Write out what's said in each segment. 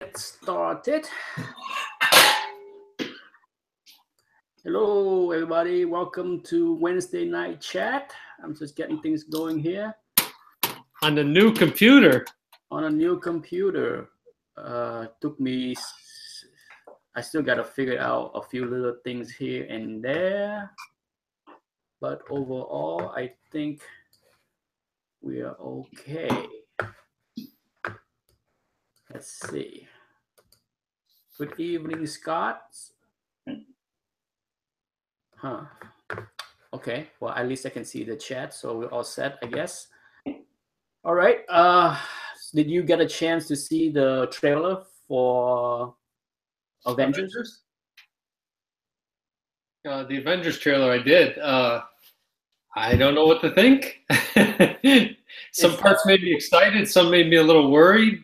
Get started. Hello, everybody. Welcome to Wednesday night chat. I'm just getting things going here on the new computer. on a new computer. Took me. I still got to figure out a few little things here and there, but overall, I think we are okay. Let's see. Good evening, Scott. Huh. Okay. Well, at least I can see the chat, so we're all set, I guess. All right. Did you get a chance to see the trailer for Avengers? The Avengers trailer, I did. I don't know what to think. Some parts made me excited. Some made me a little worried.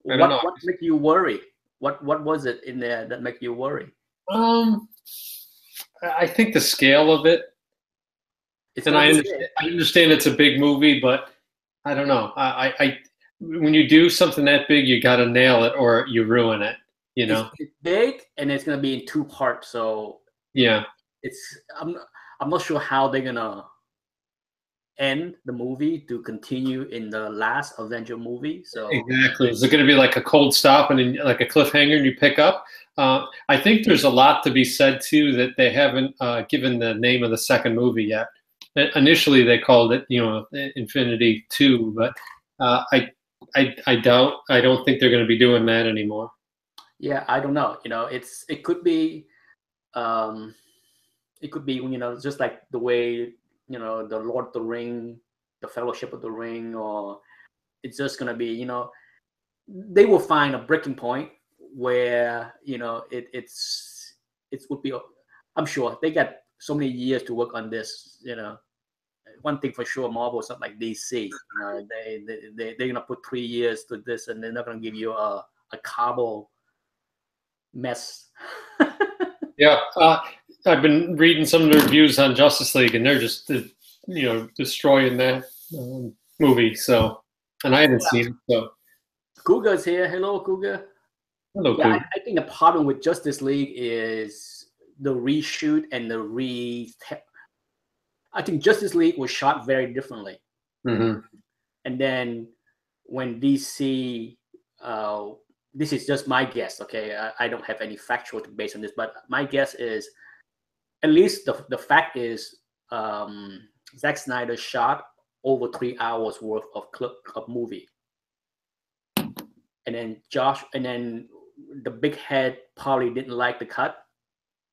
I don't know. What made you worry? What was it in there that made you worry? I think the scale of it. And I understand it's a big movie, but I don't know. I when you do something that big, you got to nail it or you ruin it. You know, it's big and it's gonna be in 2 parts. So yeah, I'm not sure how they're gonna end the movie to continue in the last Avenger movie. So exactly, is it going to be like a cold stop and then like a cliffhanger and you pick up? I think there's a lot to be said too that they haven't given the name of the second movie yet. Initially, they called it, Infinity 2, but I doubt. I don't think they're going to be doing that anymore. Yeah, I don't know. It could be, just like the way the Lord of the Ring, the Fellowship of the Ring, or it's just going to be, they will find a breaking point where it would be. I'm sure they got so many years to work on this. One thing for sure, Marvel is not like DC. They're gonna put 3 years to this, and they're not gonna give you a cobble mess. Yeah, I've been reading some of the reviews on Justice League, and they're just destroying that movie. So, and I haven't seen it. So, Cougar's here. Hello, Cougar. Hello, Cougar. I think the problem with Justice League is the reshoot and I think Justice League was shot very differently. Mm-hmm. And then when DC, this is just my guess, okay? I don't have any factual base on this, but my guess is, at least the fact is, Zack Snyder shot over 3 hours worth of movie. And then the big head probably didn't like the cut,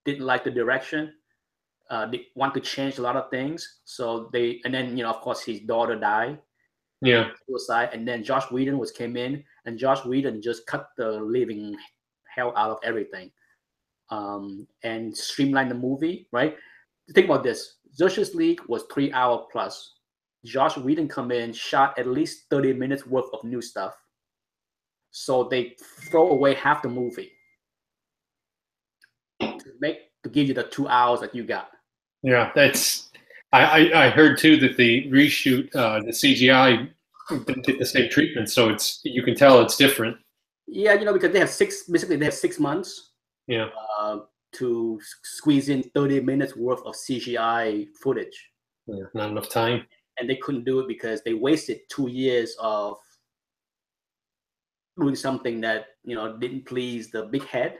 didn't like the direction. They want to change a lot of things. So of course, his daughter died. Yeah. Suicide. And then Josh Whedon came in, and Josh Whedon just cut the living hell out of everything, and streamlined the movie. Right? Think about this: Justice League was 3 hour plus. Josh Whedon come in, shot at least 30 minutes worth of new stuff. So they throw away half the movie to give you the 2 hours that you got. Yeah, that's. I heard too that the reshoot, the CGI didn't get the same treatment, so you can tell it's different. Yeah, because they have 6 months. Yeah. To squeeze in 30 minutes worth of CGI footage. Yeah, not enough time. And they couldn't do it because they wasted 2 years of doing something that didn't please the big head.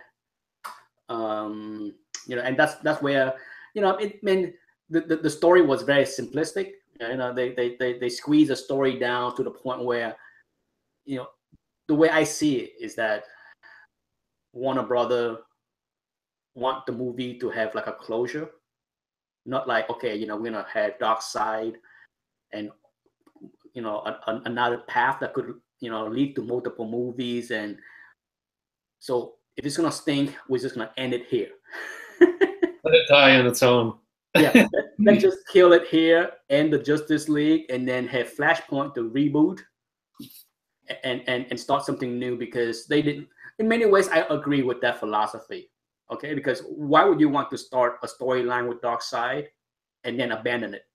And that's where the story was very simplistic. They squeeze a story down to the point where the way I see it is that Warner Brother want the movie to have like a closure, not like, okay, we're gonna have Darkseid and another path that could lead to multiple movies. And so if it's gonna stink, we're just gonna end it here. Let it die on its own. Yeah, let's just kill it here, end the Justice League, and then have Flashpoint to reboot and start something new, because they didn't. In many ways, I agree with that philosophy. Okay, because why would you want to start a storyline with Darkseid and then abandon it?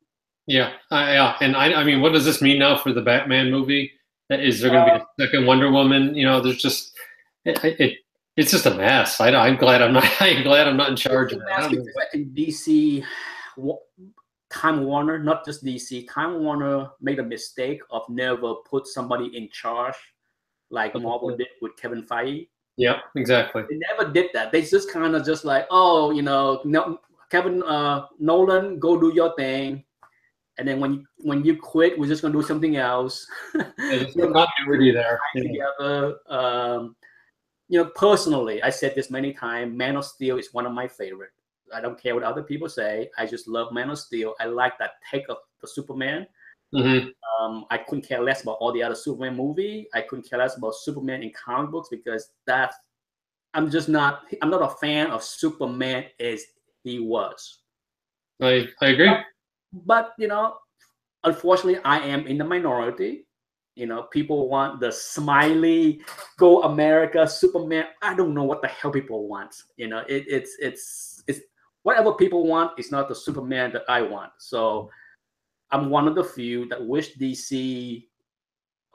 Yeah, and I mean, what does this mean now for the Batman movie? Is there going to be a second Wonder Woman? You know, there's just it's just a mess. I'm glad I'm not. I'm glad I'm not in charge of that. Because I think DC, Time Warner, not just DC, Time Warner made a mistake of never put somebody in charge like Marvel did with Kevin Feige. Yeah, exactly. They never did that. They just kind of just like, oh, you know, no, Kevin Nolan, go do your thing. And then when you quit, we're just gonna do something else. There's no continuity there. Together. You know, personally, I said this many times. Man of Steel is one of my favorite. I don't care what other people say. I just love Man of Steel. I like that take of the Superman. Mm-hmm. I couldn't care less about all the other Superman movie. I couldn't care less about Superman in comic books because I'm not a fan of Superman as he was. I agree. But you know, unfortunately, I am in the minority. You know, people want the smiley, go America, Superman. I don't know what the hell people want. You know, it's whatever people want is not the Superman that I want. So I'm one of the few that wish DC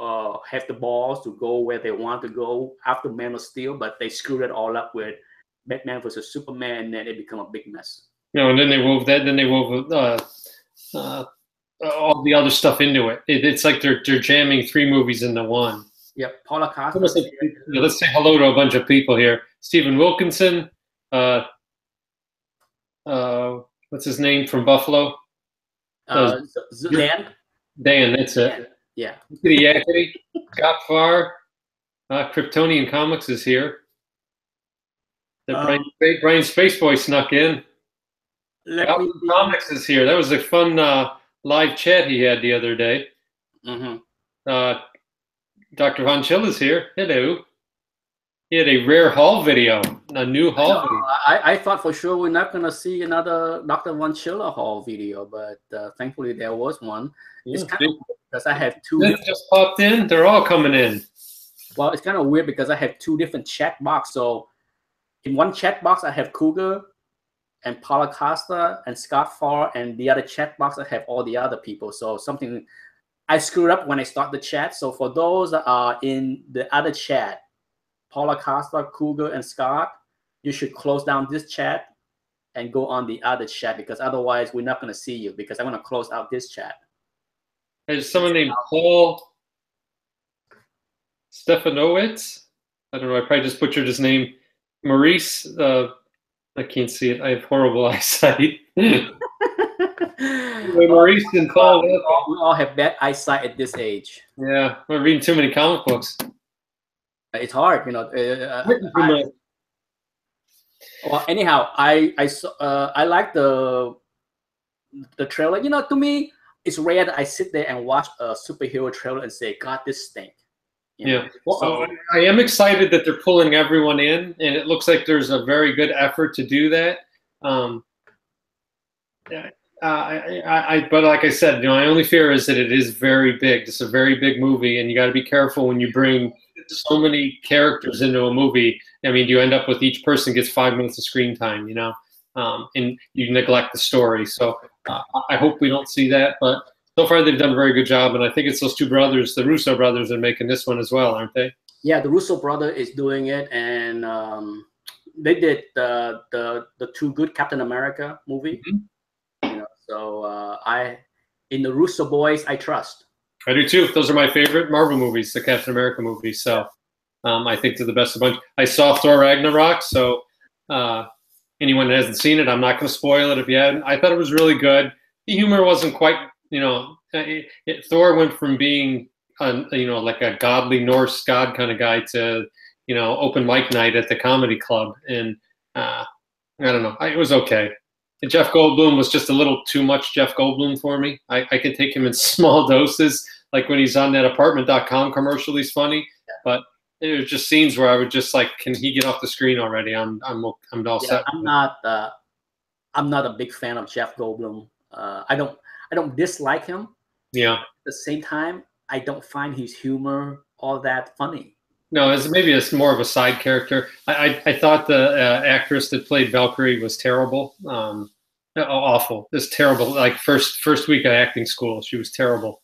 have the balls to go where they want to go after Man of Steel, but they screwed it all up with Batman versus Superman, and then it become a big mess. You know, and then they wove that. Then they wove all the other stuff into it. It's like they're jamming 3 movies into one. Yep, Paula Costa. Let's say hello to a bunch of people here. Stephen Wilkinson. What's his name from Buffalo? Dan. Dan, that's it. Yeah. Yakety, Scott Farr. Kryptonian Comics is here. Brian Spaceboy snuck in. Comics is here. That was a fun live chat he had the other day. Mm-hmm. Dr. Von Chill is here. Hello. He had a rare haul video, a new haul video. I thought for sure we're not going to see another Dr. Von Schiller haul video, but thankfully there was one. Yeah, it's kind of weird because I have 2. This just popped in. They're all coming in. Well, it's kind of weird because I have 2 different chat boxes. So in one chat box, I have Cougar and Paula Costa and Scott Farr, and the other chat box, I have all the other people. So something I screwed up when I start the chat. So for those that are in the other chat, Paula Costa, Cougar, and Scott, you should close down this chat and go on the other chat because otherwise we're not going to see you because I'm going to close out this chat. There's someone named Paul Stefanowitz. I don't know. I probably just butchered his name. Maurice. I can't see it. I have horrible eyesight. Maurice and Paul. We all have bad eyesight at this age. Yeah, we're reading too many comic books. It's hard, you know. Well, anyhow, I like the trailer. You know, to me, it's rare that I sit there and watch a superhero trailer and say, "God, this stink." Yeah. Well, so, I am excited that they're pulling everyone in, and it looks like there's a very good effort to do that. But like I said, you know, my only fear is that it is very big. It's a very big movie, and you got to be careful when you bring so many characters into a movie. I mean, you end up with each person gets 5 minutes of screen time, you know, and you neglect the story. So I hope we don't see that, but so far they've done a very good job. And I think it's those 2 brothers, the Russo brothers, are making this one as well, aren't they? Yeah, the Russo brother is doing it, and they did the 2 good Captain America movie. Mm-hmm. You know, so in the Russo boys, I trust. I do too. Those are my favorite Marvel movies, the Captain America movies. So I think they're the best of the bunch. I saw Thor Ragnarok, so anyone that hasn't seen it, I'm not going to spoil it if you haven't. I thought it was really good. The humor wasn't quite, you know, Thor went from being, you know, like a godly Norse god kind of guy to, you know, open mic night at the comedy club. And I don't know. It was okay. And Jeff Goldblum was just a little too much Jeff Goldblum for me. I can take him in small doses, like when he's on that apartment.com commercial, he's funny. But there were just scenes where I would just like, can he get off the screen already? I'm all set. I'm not a big fan of Jeff Goldblum. I don't dislike him. Yeah. At the same time, I don't find his humor all that funny. No, maybe it's more of a side character. I thought the actress that played Valkyrie was terrible. Awful. It's terrible. Like first week of acting school, she was terrible.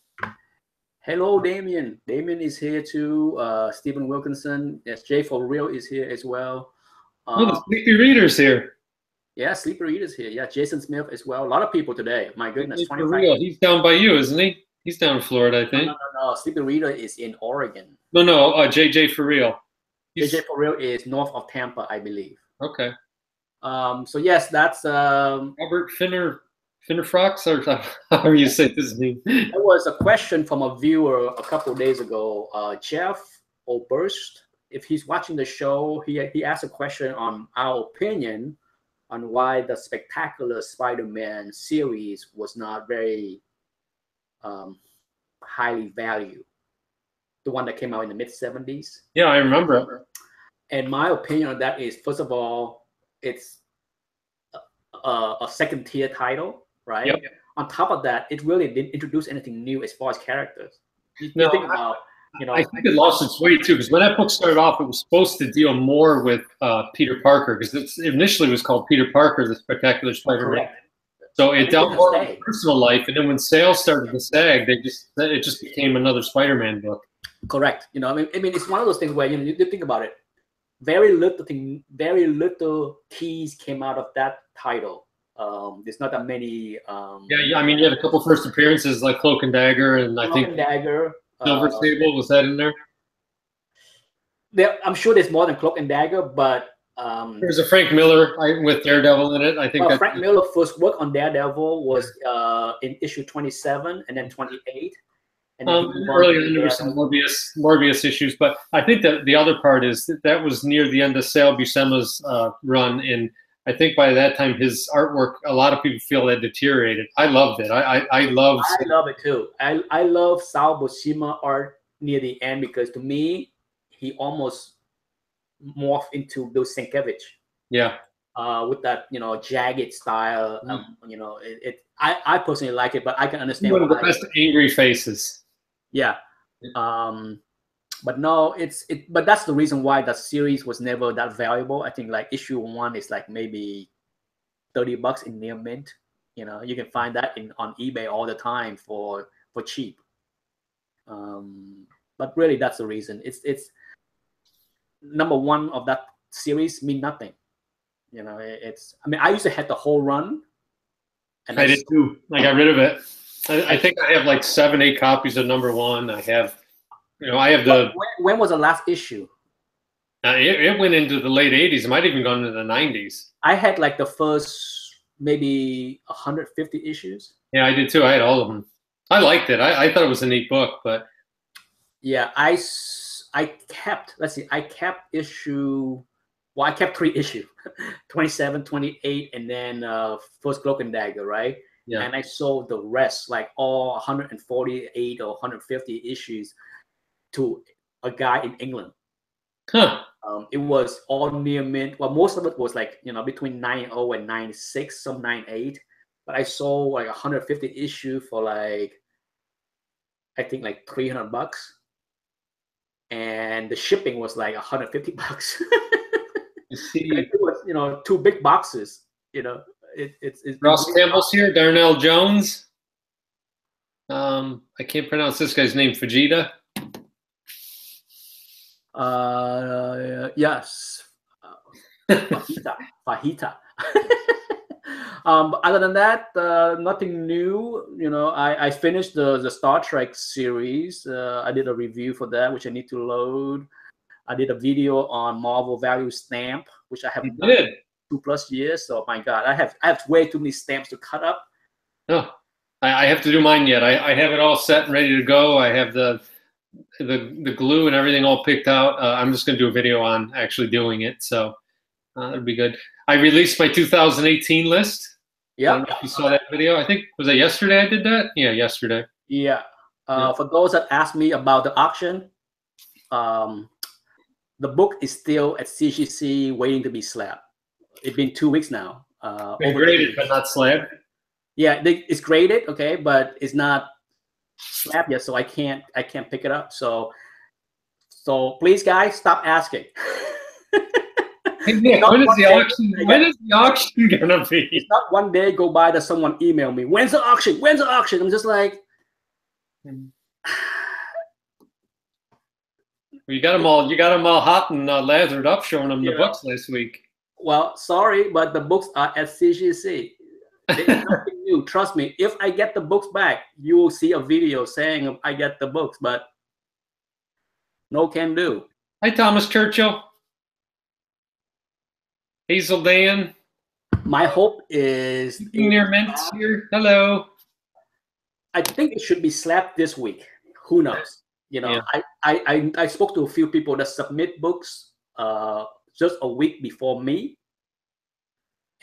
Hello, Damien. Damien is here too. Stephen Wilkinson. Yes, Jay for real is here as well. Oh, the Sleepy Reader's here. Yeah, Sleeper Reader's here. Yeah, Jason Smith as well. A lot of people today. My goodness, For 25. real, he's down by you, isn't he? He's down in Florida, I No, think. no. Sleeper Reader is in Oregon. No, JJ for real. JJ for real is north of Tampa, I believe. Okay. So yes, that's Robert Finnerfrox, or however you say his name. There was a question from a viewer a couple of days ago, Jeff Oberst. If he's watching the show, he asked a question on our opinion on why the Spectacular Spider-Man series was not very highly valued. The one that came out in the mid-70s. Yeah, I remember. And my opinion on that is, first of all, it's a second-tier title, right? Yep. On top of that, it really didn't introduce anything new as far as characters. You think about, I think it lost its way too, because when that book started off, it was supposed to deal more with Peter Parker, because it initially was called Peter Parker, the Spectacular Spider-Man. So it dealt more with personal life, and then when sales started to sag, it just became another Spider-Man book. Correct. I mean, it's one of those things where you think about it. Very little keys came out of that title. There's not that many. Yeah, I mean, you had a couple first appearances like Cloak and Dagger, and I think Dagger. Silver Sable, was that in there? I'm sure there's more than Cloak and Dagger, but there's a Frank Miller with Daredevil in it. I think Frank Miller first work on Daredevil was in issue 27 and then 28. And earlier there were some Morbius issues, but I think that the other part is that was near the end of Sal Buscema's run, and I think by that time his artwork, a lot of people feel that deteriorated. I loved it. I love it too. I love Sal Buscema art near the end, because to me he almost morphed into Bill Sienkiewicz. Yeah. With that jagged style. I personally like it, but I can understand one of the best angry faces. Yeah. But no, but that's the reason why that series was never that valuable. I think like issue 1 is like maybe $30 in near mint. You can find that on eBay all the time for cheap. But really, that's the reason. It's number 1 of that series mean nothing. I mean, I used to have the whole run. And I did too. I got rid of it. I think I have like 7, 8 copies of number 1. I have the. When was the last issue? It went into the late 80s. It might have even gone into the 90s. I had like the first maybe 150 issues. Yeah, I did too. I had all of them. I liked it. I thought it was a neat book, but. Yeah, I kept. Let's see. I kept issue. Well, I kept 3 issues, 27, 28, and then first Cloak and Dagger, right? Yeah. And I sold the rest, like all 148 or 150 issues, to a guy in England. Huh. It was all near mint. Well, most of it was like between 90 and 96, some 98. But I sold like 150 issue for like, I think like $300, and the shipping was like $150. It was 2 big boxes. It's Ross Campbell's here. Darnell Jones. I can't pronounce this guy's name. Fajita. Yes. Fajita. Other than that, nothing new. I finished the Star Trek series. I did a review for that, which I need to load. I did a video on Marvel Value Stamp, which I haven't done 2+ years. So my God, I have way too many stamps to cut up. Oh, I have to do mine yet. I have it all set and ready to go. I have the glue and everything all picked out. I'm just going to do a video on actually doing it. So that'd be good. I released my 2018 list. Yeah. I don't know if you saw that video. I think, was it yesterday I did that? Yeah, yesterday. Yeah. For those that asked me about the auction, the book is still at CGC waiting to be slabbed. It's been 2 weeks now. Graded, but not slabbed? Yeah, it's graded, okay, but it's not slabbed yet, so I can't pick it up. So please, guys, stop asking. Hey, Nick, when is the auction gonna be? It's not one day go by that someone email me, when's the auction? I'm just like, You got them all. You got them all hot and lathered up, showing them the books last week. Well, sorry, but the books are at CGC. There's nothing new. Trust me. If I get the books back, you will see a video saying I get the books, but no can do. Hi, Thomas Churchill. Hazel Dan. My hope is Near Mint here. Hello. I think it should be slapped this week. Who knows? You know, I spoke to a few people that submit books just a week before me,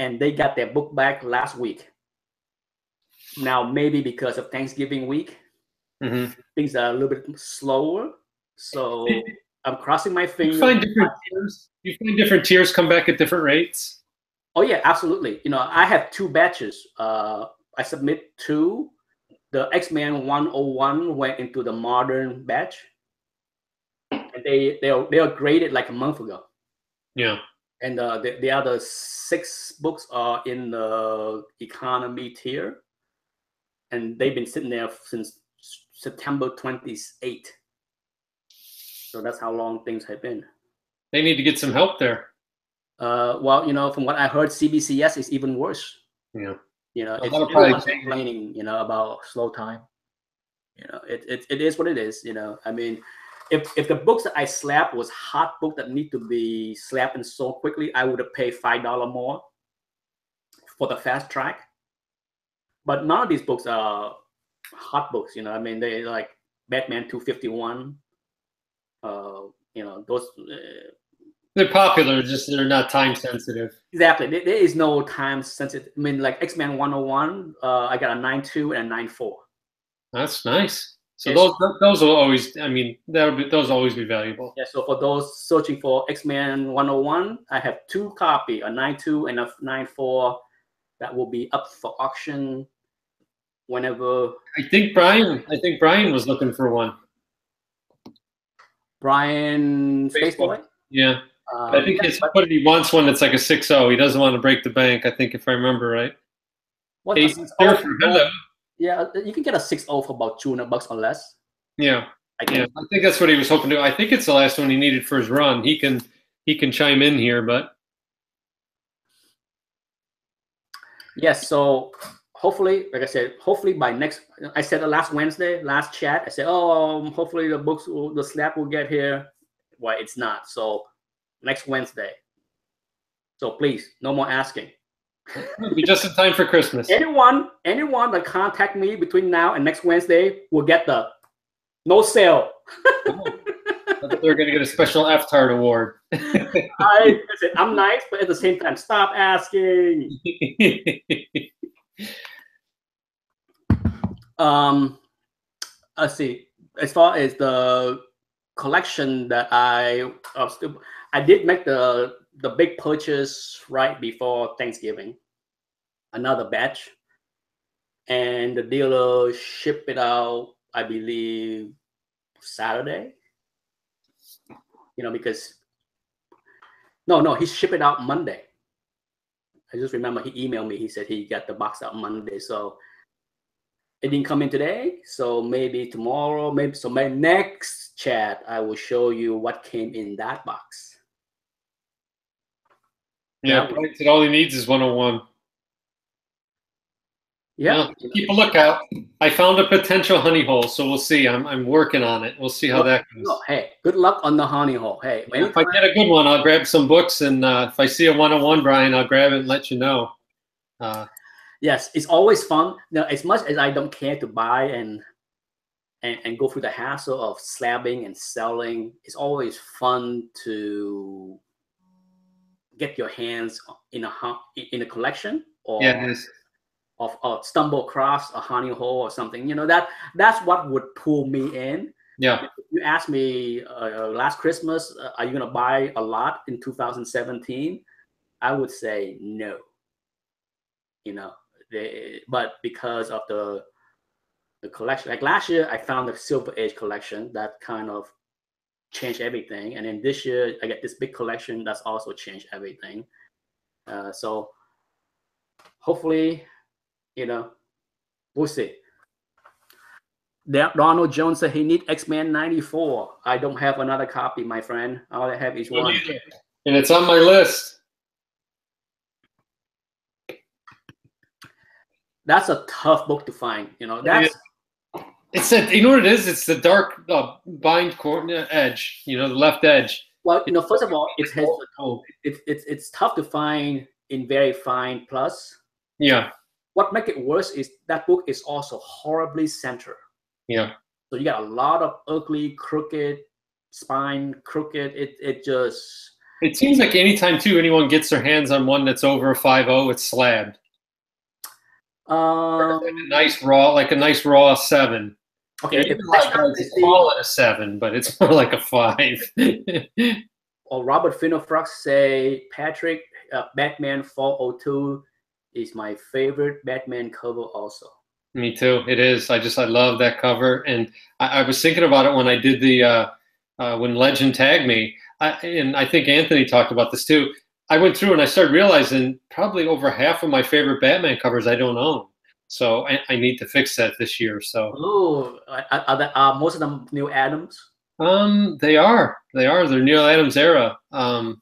and they got their book back last week. Now, maybe because of Thanksgiving week, things are a little bit slower. So I'm crossing my fingers. You find different tiers. You find different tiers come back at different rates. Oh yeah, absolutely. You know, I have 2 batches. I submit 2. The X-Men 101 went into the modern batch, and they are graded like a month ago. Yeah. And the other 6 books are in the economy tier, and they've been sitting there since September 28th. So that's how long things have been. They need to get some help there. Well, you know, from what I heard, CBCS is even worse. Yeah. You know, it's everyone's complaining, you know, about slow time. You know, it is what it is. You know, I mean, if the books that I slapped was hot book that need to be slapped and sold quickly, I would have paid $5 more for the fast track. But none of these books are hot books. You know, I mean, they like Batman 251. You know, those. They're popular, just they're not time sensitive. Exactly. There is no time sensitive. I mean, like X-Men 101, I got a 9.2 and a 9.4. That's nice. So those will always, I mean, those will always be valuable. Yeah, so for those searching for X-Men 101, I have 2 copies, a 9.2 and a 9.4 that will be up for auction whenever. I think Brian was looking for one. Brian Spaceboy? Yeah. I think he wants one that's like a 6.0. He doesn't want to break the bank, I think, if I remember right. What, hello. Yeah, you can get a 6.0 for about $200 or less. Yeah. I think that's what he was hoping to do. I think it's the last one he needed for his run. He can chime in here, but yes, so hopefully, like I said, hopefully by next, I said the last Wednesday, last chat, I said, hopefully the slap will get here. Well, it's not. So next Wednesday. So please, no more asking. It'll be just in time for Christmas. Anyone that contact me between now and next Wednesday will get the no sale. They're going to get a special F-Tart award. I'm nice, but at the same time, stop asking. Let's see. As far as the collection that I did make the big purchase right before Thanksgiving, another batch, and the dealer shipped it out, I believe, Saturday. You know, because no, he shipped it out Monday. I just remember he emailed me. He said he got the box out Monday, so it didn't come in today. So maybe tomorrow, so my next chat, I will show you what came in that box. Yeah, Brian said all he needs is 101. Yeah. Keep a lookout. I found a potential honey hole, so we'll see. I'm working on it. We'll see how that goes. Hey, good luck on the honey hole. Hey, if I get a good one, I'll grab some books, and if I see a 101, Brian, I'll grab it and let you know. Yes, it's always fun. Now, as much as I don't care to buy and go through the hassle of slabbing and selling, it's always fun to get your hands in a collection, or it is. Of stumble across a honey hole or something. You know, that's what would pull me in. Yeah. If you asked me last Christmas, are you gonna buy a lot in 2017? I would say no. You know, but because of the collection, like last year, I found the Silver Age collection that kind of changed everything, and then this year I get this big collection that's also changed everything. So hopefully, you know, we'll see. Donald Jones said he need X-Men 94. I don't have another copy, my friend. All I have is one. And it's on my list. That's a tough book to find. You know, that's it's a, you know what it is? It's the dark bind corner edge. You know, the left edge. Well, you know, first of all, it's tough to find in very fine plus. Yeah. What makes it worse is that book is also horribly centered. Yeah. So you got a lot of ugly, crooked spine, crooked. It seems like anytime too anyone gets their hands on one that's over a 5.0, it's slabbed. Like a nice raw 7. Okay, they call it a 7, but it's more like a 5. Or Robert Finofrux say, Patrick, Batman 402 is my favorite Batman cover also. Me too. It is. I love that cover. And I was thinking about it when I did the when Legend tagged me. And I think Anthony talked about this too. I went through and I started realizing probably over half of my favorite Batman covers I don't own. So I need to fix that this year. So are most of them Neil Adams? They are. They're Neil Adams era. I'm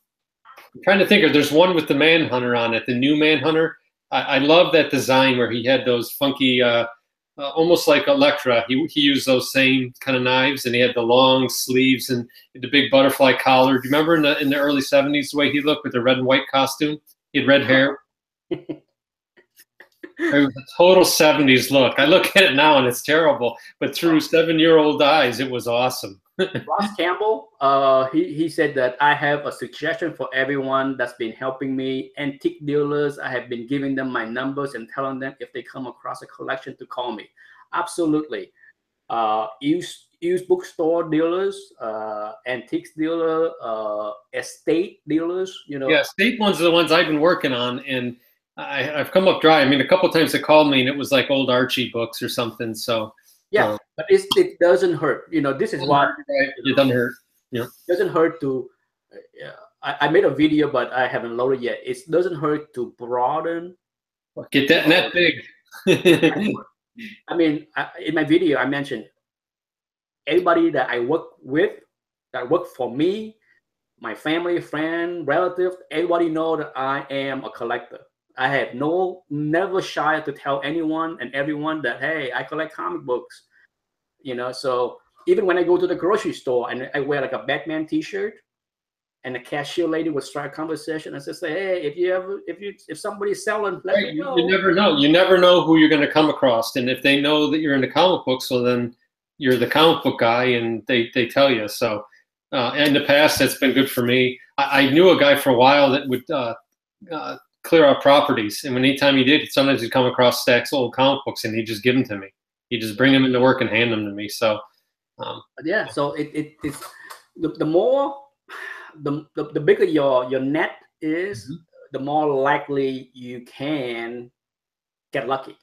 trying to think. There's one with the Manhunter on it, the new Manhunter. I love that design where he had those funky, almost like Elektra. He used those same kind of knives, and he had the long sleeves and the big butterfly collar. Do you remember in the early '70s the way he looked with the red and white costume? He had red hair. It was a total '70s look. I look at it now and it's terrible, but through 7-year-old eyes, it was awesome. Ross Campbell, he said that I have a suggestion for everyone that's been helping me. Antique dealers, I have been giving them my numbers and telling them if they come across a collection to call me. Absolutely. Used bookstore dealers, antiques dealer, estate dealers. You know. Yeah, estate ones are the ones I've been working on, and I've come up dry. I mean, a couple of times they called me and it was like old Archie books or something. So. Yeah, but it doesn't hurt. You know, this is what it doesn't hurt. Yeah, it doesn't hurt to. I made a video, but I haven't loaded yet. It doesn't hurt to broaden. Get that net big. I mean, in my video, I mentioned everybody that I work with, that work for me, my family, friend, relative. Everybody know that I am a collector. I have never shy to tell anyone and everyone that, hey, I collect comic books, you know. So even when I go to the grocery store and I wear like a Batman T-shirt, and the cashier lady would start a conversation and just say, hey, if somebody's selling, let me know. You never know. You never know who you're going to come across, and if they know that you're into comic books, well then you're the comic book guy, and they tell you. So in the past, that's been good for me. I knew a guy for a while that would. Clear out properties, and anytime he did, sometimes he'd come across stacks of old comic books and he'd just give them to me. He'd just bring them into work and hand them to me. So yeah, so it's the more the bigger your net is, the more likely you can get lucky.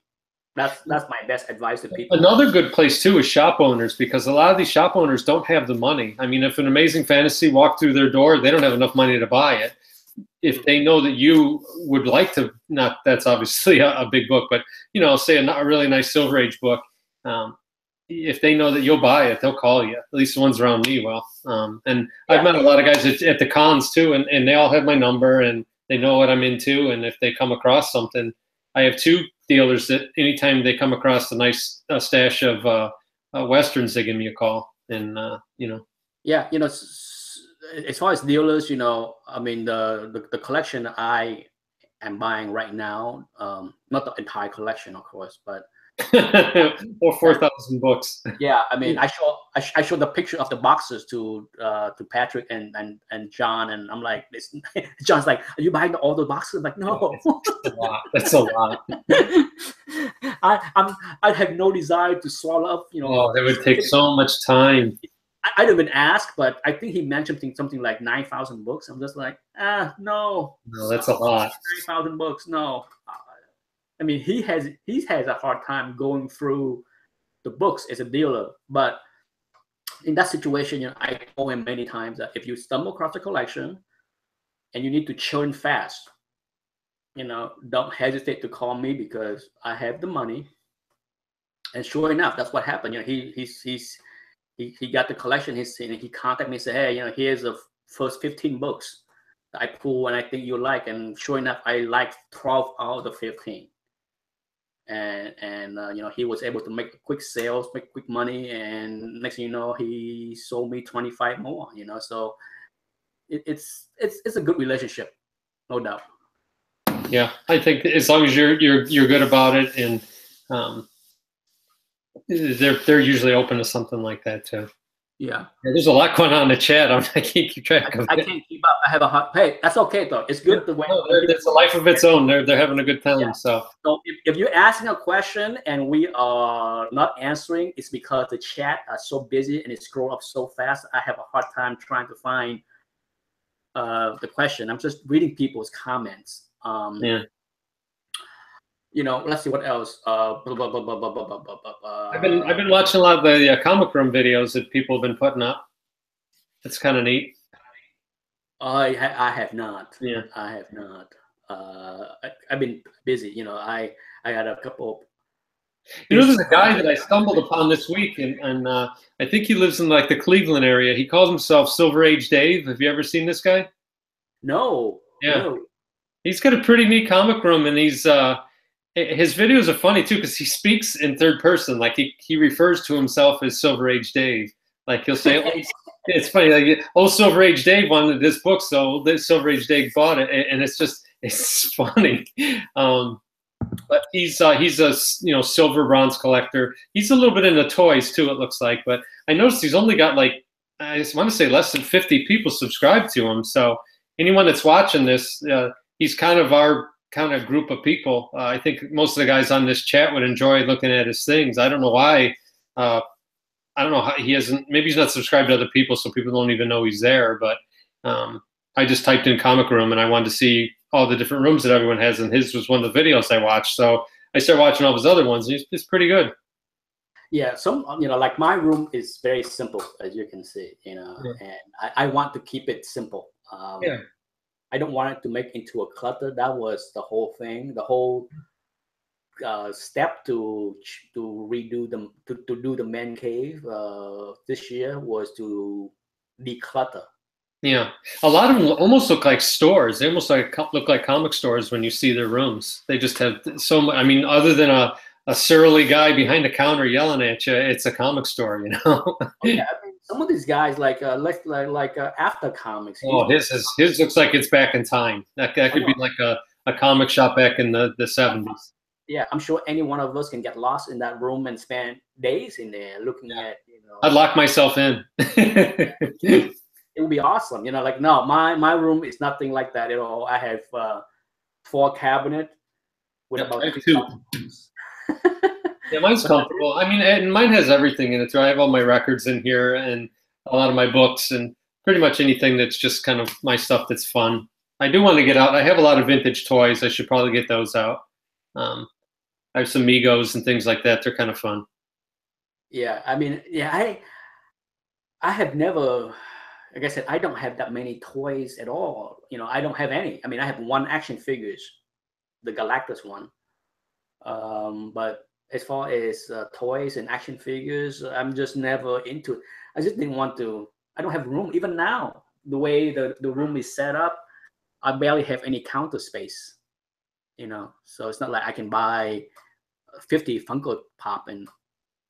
That's my best advice to people. Another good place too is shop owners, because a lot of these shop owners don't have the money. I mean, if an Amazing Fantasy walked through their door, they don't have enough money to buy it. If they know that you would like to, not that's obviously a big book, but you know, say a really nice Silver Age book, if they know that you'll buy it, they'll call you. At least the ones around me will. And I've met a lot of guys at the cons too, and they all have my number and they know what I'm into. And if they come across something, I have 2 dealers that anytime they come across a nice stash of Westerns, they give me a call. And you know. Yeah, you know. As far as dealers, you know, I mean, the collection I am buying right now, not the entire collection, of course, but or 4,000 books. Yeah, I mean, I show the picture of the boxes to Patrick and John, and I'm like, John's like, are you buying all the boxes? I'm like, no, that's a lot. I have no desire to swallow up, you know. Oh, that would take so much time. I didn't even ask, but I think he mentioned something like 9,000 books. I'm just like, no. No, that's a lot. 9,000 books, no. I mean, he has a hard time going through the books as a dealer. But in that situation, you know, I told him many times that if you stumble across a collection and you need to churn fast, you know, don't hesitate to call me because I have the money. And sure enough, that's what happened. He got the collection. He contacted me and said, hey, here's the first 15 books that I pull and I think you like. And sure enough, I liked 12 out of the 15. And he was able to make quick sales, make quick money, and next thing you know, he sold me 25 more. So it's a good relationship, no doubt. Yeah, I think as long as you're good about it, and they're usually open to something like that too. Yeah. There's a lot going on in the chat. I can't keep track of it. I can't keep up. I have a hard. Hey, that's okay though. It's good the way. It's a life of its own. They're having a good time. Yeah. So if you're asking a question and we are not answering, it's because the chat are so busy and it scroll up so fast. I have a hard time trying to find the question. I'm just reading people's comments. Yeah. Let's see what else. I've been watching a lot of the comic room videos that people have been putting up. It's kind of neat. I have not. Yeah, I have not. I've been busy. I had a couple. There's a guy that I stumbled upon this week, and I think he lives in like the Cleveland area. He calls himself Silver Age Dave. Have you ever seen this guy? No. Yeah. No. He's got a pretty neat comic room, and his videos are funny too because he speaks in third person. Like he refers to himself as Silver Age Dave. Like he'll say, oh, it's funny, like, oh, Silver Age Dave wanted this book, so Silver Age Dave bought it, and it's funny. But he's a silver bronze collector. He's a little bit into toys too, it looks like. But I noticed he's only got like, I just want to say less than 50 people subscribed to him. So anyone that's watching this, he's kind of our kind of group of people. I think most of the guys on this chat would enjoy looking at his things. I don't know why. I don't know how he hasn't. Maybe he's not subscribed to other people, so people don't even know he's there. But I just typed in comic room, and I wanted to see all the different rooms that everyone has, and his was one of the videos I watched. So I started watching all his other ones, and it's pretty good. Yeah, like my room is very simple, as you can see, and I want to keep it simple. Yeah. I don't want it to make into a clutter. That was the whole thing. The whole step to redo them to do the man cave this year was to declutter. Yeah, a lot of them almost look like stores. They almost look like comic stores when you see their rooms. They just have so much. I mean, other than a surly guy behind the counter yelling at you, it's a comic store, Oh, yeah, I mean, some of these guys like After Comics. Oh, his looks like it's back in time. That could be like a comic shop back in the 70s. Yeah, I'm sure any one of us can get lost in that room and spend days in there looking at. I'd lock myself in. It would be awesome, like no, my room is nothing like that at all. I have 4 cabinets with about 2. Yeah, mine's comfortable. I mean, and mine has everything in it too. I have all my records in here and a lot of my books and pretty much anything that's just kind of my stuff that's fun. I do want to get out. I have a lot of vintage toys. I should probably get those out. I have some Migos and things like that. They're kind of fun. Yeah, I mean, yeah, I have never, like I said, I don't have that many toys at all. I don't have any. I mean, I have 1 action figures, the Galactus one. But as far as toys and action figures, I'm just never into it. I just didn't want to. I don't have room. Even now, the way the room is set up, I barely have any counter space. So it's not like I can buy 50 Funko Pop and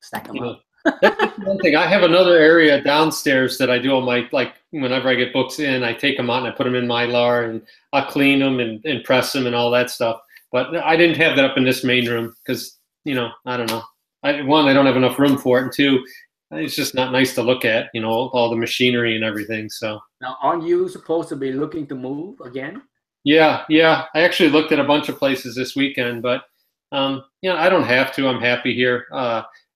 stack them up. That's one thing. I have another area downstairs that I do all my, like, whenever I get books in, I take them out and I put them in Mylar and I'll clean them and press them and all that stuff. But I didn't have that up in this main room because, I don't know. One, I don't have enough room for it. And 2, it's just not nice to look at, all the machinery and everything. So now, aren't you supposed to be looking to move again? Yeah. I actually looked at a bunch of places this weekend, but I don't have to. I'm happy here.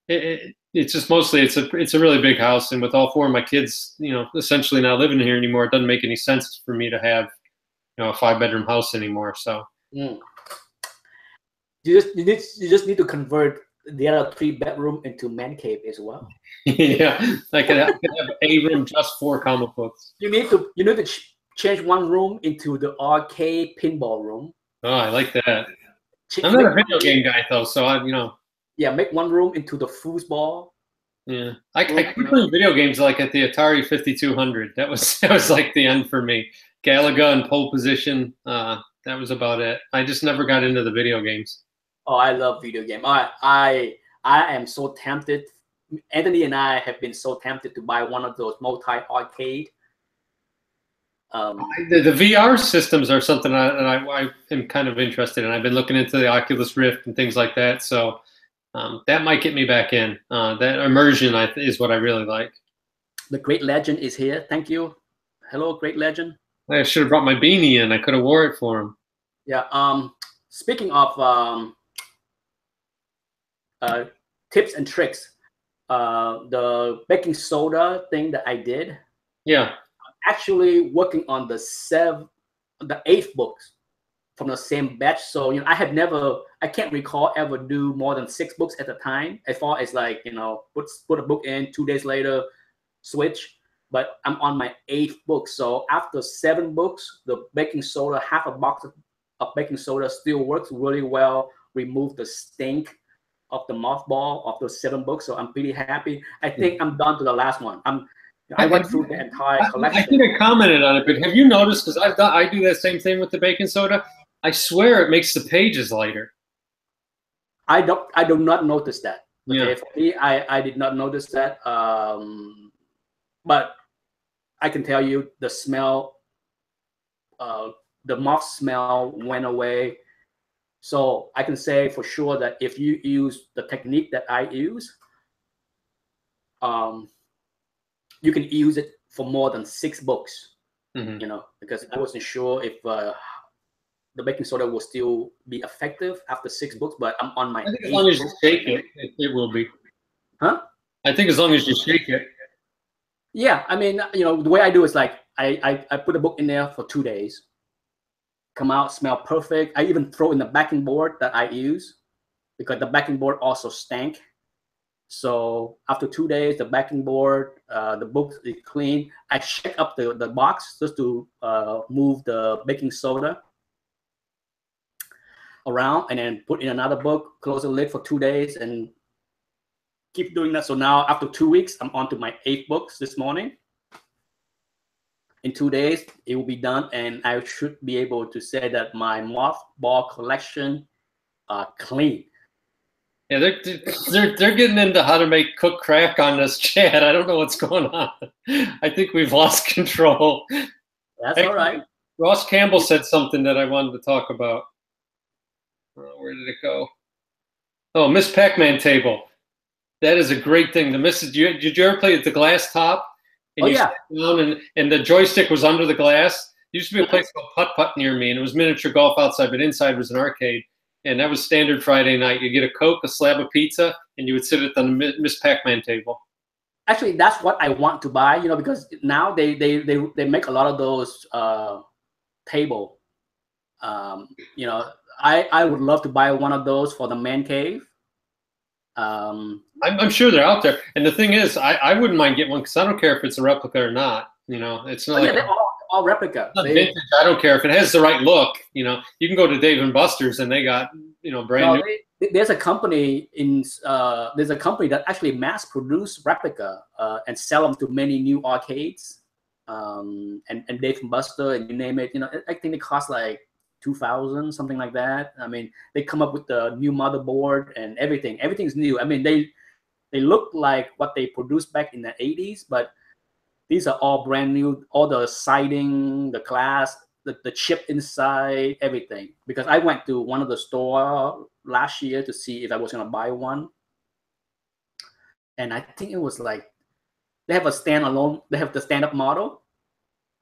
It's just mostly it's a really big house, and with all 4 of my kids, essentially not living here anymore, it doesn't make any sense for me to have, a 5-bedroom house anymore. So you just need to convert the other 3-bedroom into man cave as well. Yeah, I could have a room just for comic books. You need to change 1 room into the arcade pinball room. Oh, I like that. I'm not a video game guy though, so Yeah, make one room into the foosball. Yeah, I quit playing video games like at the Atari 5200. That was like the end for me. Galaga and pole position. That was about it. I just never got into the video games. Oh, I love video game. I am so tempted. Anthony and I have been so tempted to buy one of those multi-arcade. The VR systems are something I am kind of interested in. I've been looking into the Oculus Rift and things like that. So that might get me back in. That immersion is what I really like. The Great Legend is here. Thank you. Hello, Great Legend. I should have brought my beanie in. I could have wore it for him. Yeah. Speaking of tips and tricks, the baking soda thing that I did. Yeah. Actually working on the 8th books from the same batch. So I can't recall ever do more than 6 books at a time. As far as like put a book in, 2 days later, switch. But I'm on my 8th book. So after 7 books, the baking soda, half a box of baking soda still works really well. Remove the stink of the mothball of those 7 books. So I'm pretty happy. I think I'm done to the last one. I went through the entire collection. I think I commented on it, but have you noticed? Because I do that same thing with the baking soda. I swear it makes the pages lighter. I do not notice that. Okay, Yeah. for me, I did not notice that. But I can tell you the smell, the moth smell went away. So I can say for sure that if you use the technique that I use, you can use it for more than 6 books, because I wasn't sure if the baking soda will still be effective after 6 books, but I'm on my 8th book. I think as long as you shake it, it will be. Huh? I think as long as you shake it. Yeah, I mean, the way I do is like I put the book in there for 2 days, come out, smell perfect. I even throw in the backing board that I use because the backing board also stank. So after 2 days, the backing board, the book is clean. I shake up the box just to move the baking soda around, and then put in another book, close the lid for 2 days, and keep doing that. So now after 2 weeks, I'm on to my 8th books this morning. In 2 days, it will be done, and I should be able to say that my mothball collection clean. Yeah, they're getting into how to make cook crack on this chat. I don't know what's going on. I think we've lost control. That's all right. Ross Campbell said something that I wanted to talk about. Where did it go? Oh, Miss Pac-Man table. That is a great thing. Did you ever play at the glass top? And you sat down and the joystick was under the glass. There used to be a place called Putt Putt near me, and it was miniature golf outside, but inside was an arcade. And that was standard Friday night. You get a Coke, a slab of pizza, and you would sit at the Miss Pac-Man table. Actually, that's what I want to buy, because now they make a lot of those table. I would love to buy one of those for the man cave. I'm sure they're out there. And the thing is, I wouldn't mind getting one because I don't care if it's a replica or not. It's not they're all replica. Vintage. I don't care if it has the right look. You can go to Dave & Buster's and they got brand new. There's a company that actually mass produce replica and sell them to many new arcades, and Dave & Buster, and you name it. I think they cost like $2,000, something like that. I mean, they come up with the new motherboard and everything. Everything's new. I mean, they look like what they produced back in the 80s, but these are all brand new. All the siding, the glass, the chip inside, everything. Because I went to one of the store last year to see if I was gonna buy one, and I think it was like they have a standalone. They have the stand-up model,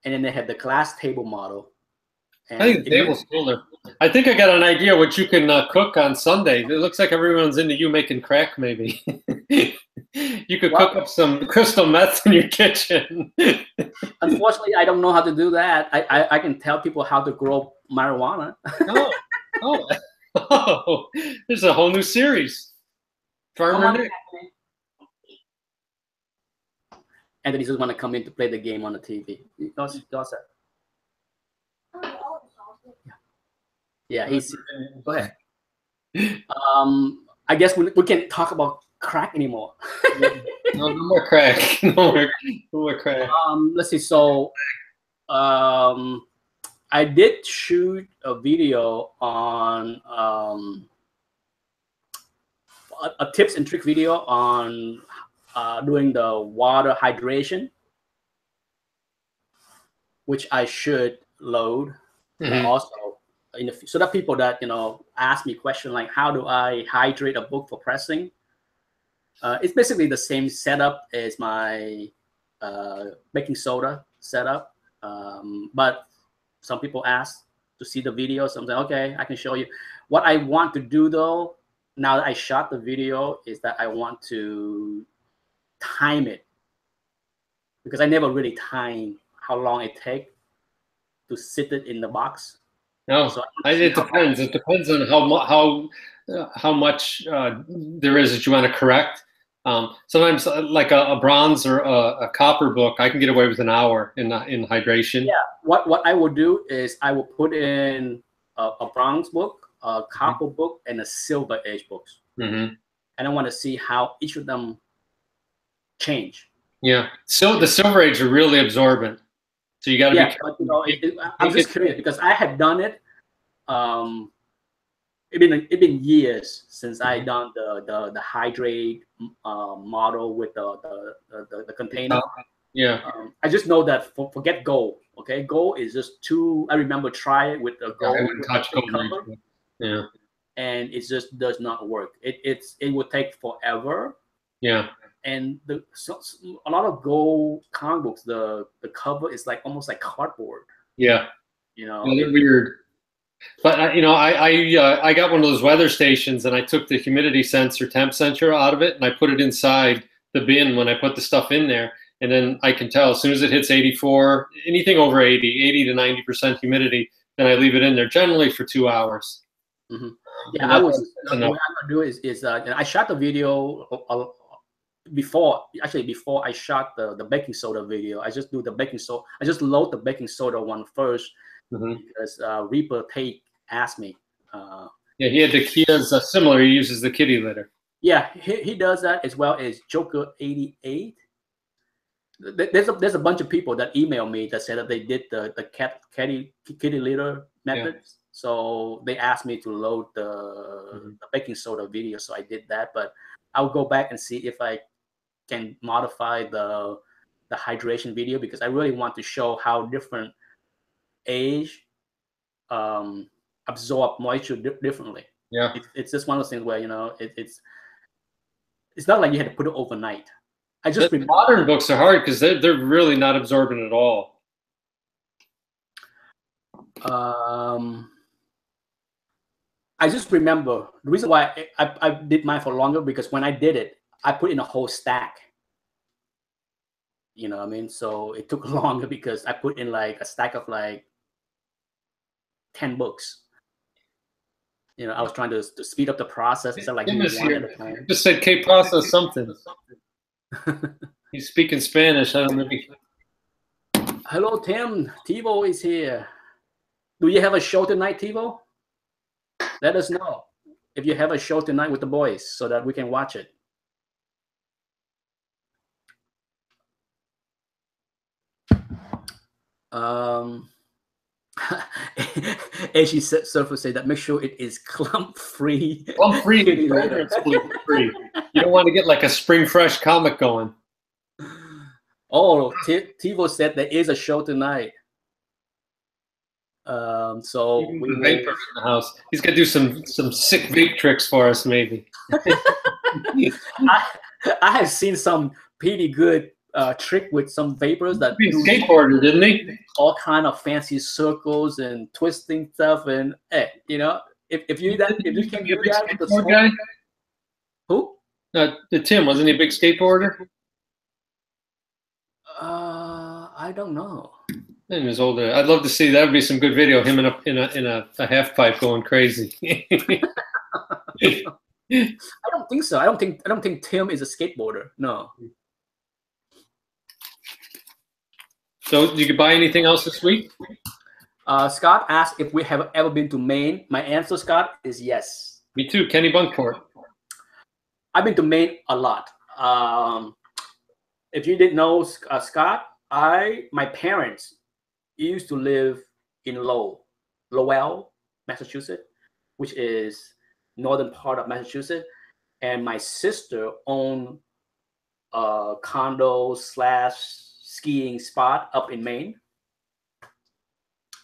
and then they have the glass table model. And I think the table's cooler. I think I got an idea what you can cook on Sunday. It looks like everyone's into you making crack, maybe. You could cook up some crystal meth in your kitchen. Unfortunately, I don't know how to do that. I can tell people how to grow marijuana. Oh, there's a whole new series. Farmer Nick. Anthony just want to come in to play the game on the TV. Yeah, he's go ahead. I guess we can't talk about crack anymore. No, no more crack. No more crack. Let's see. So, I did shoot a video on a tips and trick video on doing the water hydration, which I should load. Also, so that people that ask me question like, how do I hydrate a book for pressing? It's basically the same setup as my baking soda setup, but some people ask to see the video, so I'm like, okay, I can show you. What I want to do though, now that I shot the video, is that I want to time it, because I never really time how long it takes to sit it in the box. No, so it depends. It depends on how much there is that you want to correct. Sometimes, like a bronze or a copper book, I can get away with an hour in hydration. Yeah. What I will do is I will put in a bronze book, a copper book, and a silver age books. And I want to see how each of them change. Yeah. So the silver age are really absorbent. So you got to be careful. But, I'm just curious because I had done it. It been years since I done the hydrate model with the container. Yeah. I just know that forget gold. Okay, gold is just too. I remember try it with the gold. I wouldn't touch gold. Yeah. And it just does not work. It would take forever. Yeah. And a lot of gold comic books, the cover is like almost like cardboard. Yeah. Yeah, they're weird. But I got one of those weather stations, and I took the humidity sensor, temp sensor out of it, and I put it inside the bin when I put the stuff in there. And then I can tell as soon as it hits 84, anything over 80 to 90% humidity, then I leave it in there generally for 2 hours. Yeah, what I'm gonna do is I shot the video before I shot the baking soda video. I just do the baking soda. I just load the baking soda one first because Reaper Tate asked me. Yeah, he has similar. He uses the kitty litter. Yeah, he does that as well as Joker 88. There's a bunch of people that email me that said that they did the kitty litter methods. Yeah. So they asked me to load the baking soda video. So I did that, but I'll go back and see if I can modify the hydration video, because I really want to show how different age absorb moisture differently. Yeah, it's just one of those things where it's not like you had to put it overnight. I just the modern books are hard because they're really not absorbent at all. I just remember the reason why I did mine for longer, because when I did it, I put in a whole stack. You know what I mean? So it took longer because I put in like a stack of like 10 books. I was trying to speed up the process instead of like one at a time. Just said K process something. He's speaking Spanish. I don't know. Hello, Tim. Tivo is here. Do you have a show tonight, Tivo? Let us know if you have a show tonight with the boys so that we can watch it. As Surfer said that make sure it is clump free. Clump free. Free. You don't want to get like a spring fresh comic going. Oh, Tivo said there is a show tonight. So we vape in the house. He's gonna do some sick vape tricks for us, maybe. I have seen some pretty good trick with some vapors that he skateboarded, didn't he? All kind of fancy circles and twisting stuff, and if you can do that with the smoke, guy? Who? The Tim, wasn't he a big skateboarder? I don't know. He was older. I'd love to see that. Would be some good video. Him in a half pipe going crazy. I don't think so. I don't think Tim is a skateboarder. No. So, you could buy anything else this week? Scott asked if we have ever been to Maine. My answer, Scott, is yes. Me too. Kenny Bunkport. I've been to Maine a lot. If you didn't know, Scott, my parents used to live in Lowell, Massachusetts, which is northern part of Massachusetts, and my sister owned a condo slash skiing spot up in Maine.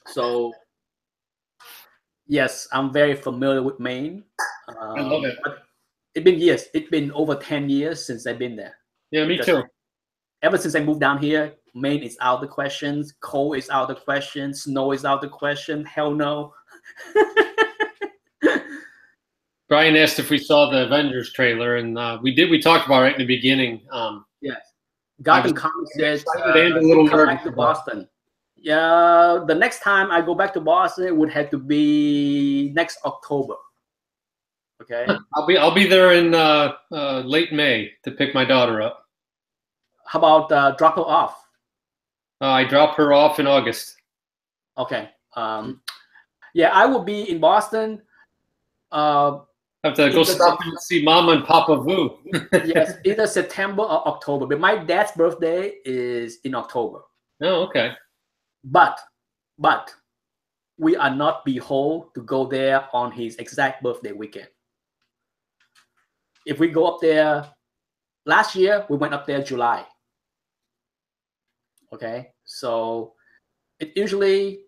So yes, I'm very familiar with Maine. I love it. But it's been years. It's been over 10 years since I've been there. Yeah, me too. Ever since I moved down here, Maine is out of the question. Cold is out of the question. Snow is out of the question. Hell no. Brian asked if we saw the Avengers trailer, and we did. We talked about it right in the beginning. Yes. Gotham Comics says and a little come back to Boston. Yeah, the next time I go back to Boston, it would have to be next October. Okay. I'll be there in late May to pick my daughter up. How about drop her off? I drop her off in August. Okay. Yeah, I will be in Boston. Have to go stop and see Mama and Papa Vu. Yes, either September or October. But my dad's birthday is in October. Oh, okay. But we are not behold to go there on his exact birthday weekend. If we go up there, last year we went up there July. Okay, so it usually,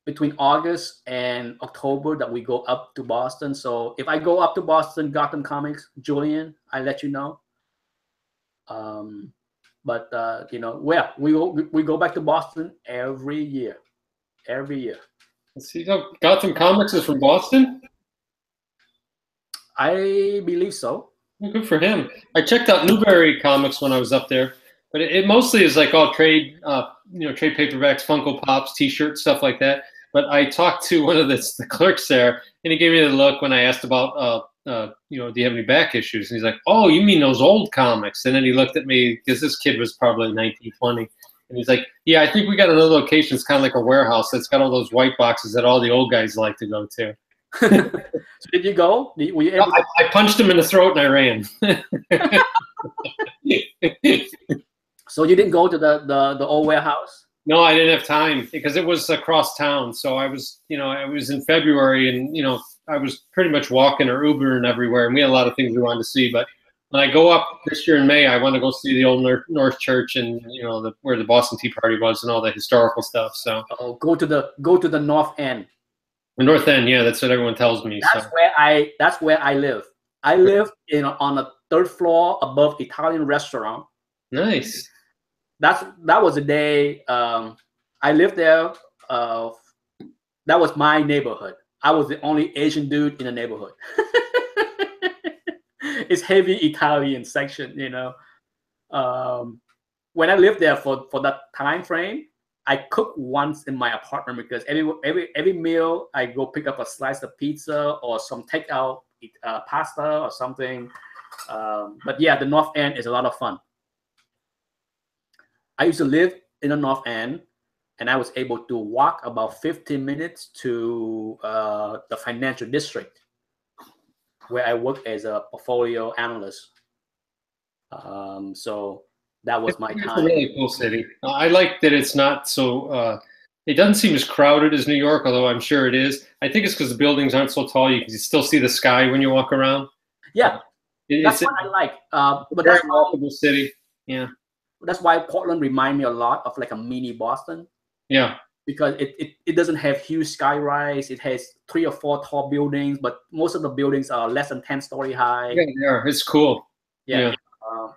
between August and October that we go up to Boston. So if I go up to Boston, Gotham Comics, Julian, I let you know. But we go back to Boston every year. Let's see, Gotham Comics is from Boston? I believe so. Well, good for him. I checked out Newberry Comics when I was up there, but it mostly is like all trade, trade paperbacks, Funko Pops, T-shirts, stuff like that. But I talked to one of the clerks there, and he gave me the look when I asked about, do you have any back issues? And he's like, oh, you mean those old comics? And then he looked at me, because this kid was probably 19, 20. And he's like, yeah, I think we got another location. It's kind of like a warehouse that's got all those white boxes that all the old guys like to go to. So did you go? Were you able I punched him in the throat and I ran. So you didn't go to the old warehouse? No, I didn't have time because it was across town. So I was in February, and I was pretty much walking or Ubering everywhere, and we had a lot of things we wanted to see. But when I go up this year in May, I want to go see the old North Church and where the Boston Tea Party was and all the historical stuff. So go to the North End. The North End, yeah, that's what everyone tells me. That's where I live. I live on the third floor above Italian restaurant. Nice. That was the day I lived there. That was my neighborhood. I was the only Asian dude in the neighborhood. It's heavy Italian section, When I lived there for that time frame, I cook once in my apartment because every meal I go pick up a slice of pizza or some takeout pasta or something. But yeah, the North End is a lot of fun. I used to live in the North End, and I was able to walk about 15 minutes to the financial district, where I work as a portfolio analyst. So that was my time. It's a really cool city. I like that it's not so. It doesn't seem as crowded as New York, although I'm sure it is. I think it's because the buildings aren't so tall. You can still see the sky when you walk around. Yeah, that's what I like. But very walkable city. Yeah. That's why Portland reminds me a lot of like a mini Boston. Yeah. Because it doesn't have huge skyrise. It has 3 or 4 tall buildings, but most of the buildings are less than 10-story high. Yeah, yeah, it's cool. Yeah.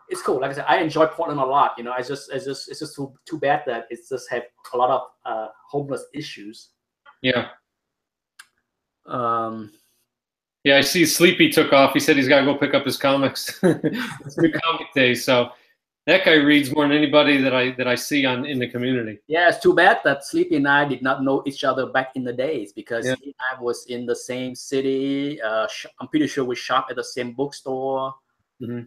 It's cool. Like I said, I enjoy Portland a lot. It's just too bad that it's just have a lot of homeless issues. Yeah. Yeah, I see Sleepy took off. He said he's got to go pick up his comics. It's new comic day, so that guy reads more than anybody that I see in the community. Yeah, it's too bad that Sleepy and I did not know each other back in the days because he and I was in the same city. I'm pretty sure we shop at the same bookstore. Mm-hmm.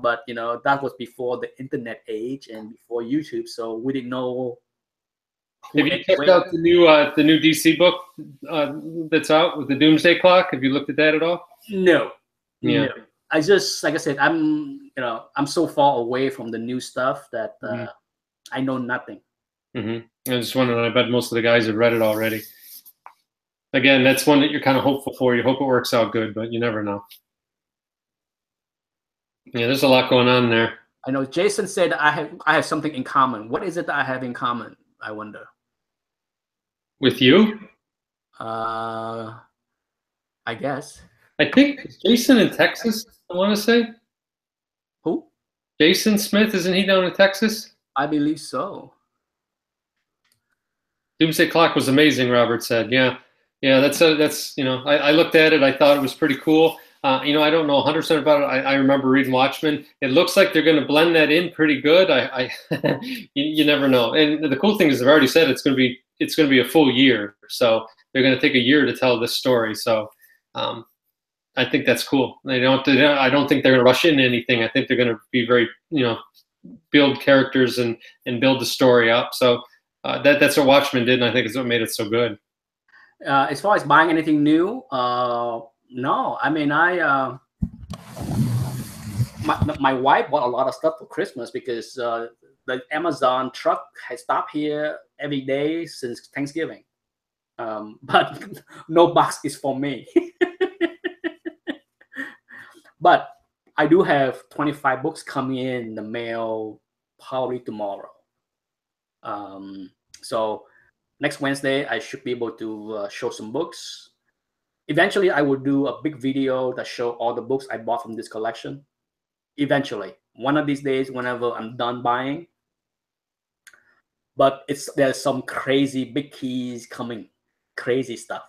But that was before the internet age and before YouTube, so we didn't know. Have you checked out the new DC book that's out with the Doomsday Clock? Have you looked at that at all? No. Yeah. No. I just, like I said, I'm so far away from the new stuff that I know nothing. I just wondering. I bet most of the guys have read it already. Again, that's one that you're kind of hopeful for. You hope it works out good, but you never know. Yeah, there's a lot going on there. I know Jason said I have something in common. What is it that I have in common? I wonder. With you? I guess. I think Jason in Texas, I want to say. Who? Jason Smith, isn't he down in Texas? I believe so. Doomsday Clock was amazing, Robert said. Yeah. That's I looked at it. I thought it was pretty cool. I don't know 100% about it. I remember reading Watchmen. It looks like they're going to blend that in pretty good. You never know. And the cool thing is, they've already said it's going to be a full year. So they're going to take a year to tell this story. So I think that's cool. I don't think they're going to rush into anything. I think they're going to be very, build characters and build the story up. So that's what Watchmen did, and I think it's what made it so good. As far as buying anything new, no. I mean, my wife bought a lot of stuff for Christmas because the Amazon truck has stopped here every day since Thanksgiving. But no box is for me. But I do have 25 books coming in the mail probably tomorrow. So next Wednesday, I should be able to show some books. Eventually, I will do a big video that show all the books I bought from this collection. Eventually, one of these days, whenever I'm done buying. But there's some crazy big keys coming, crazy stuff.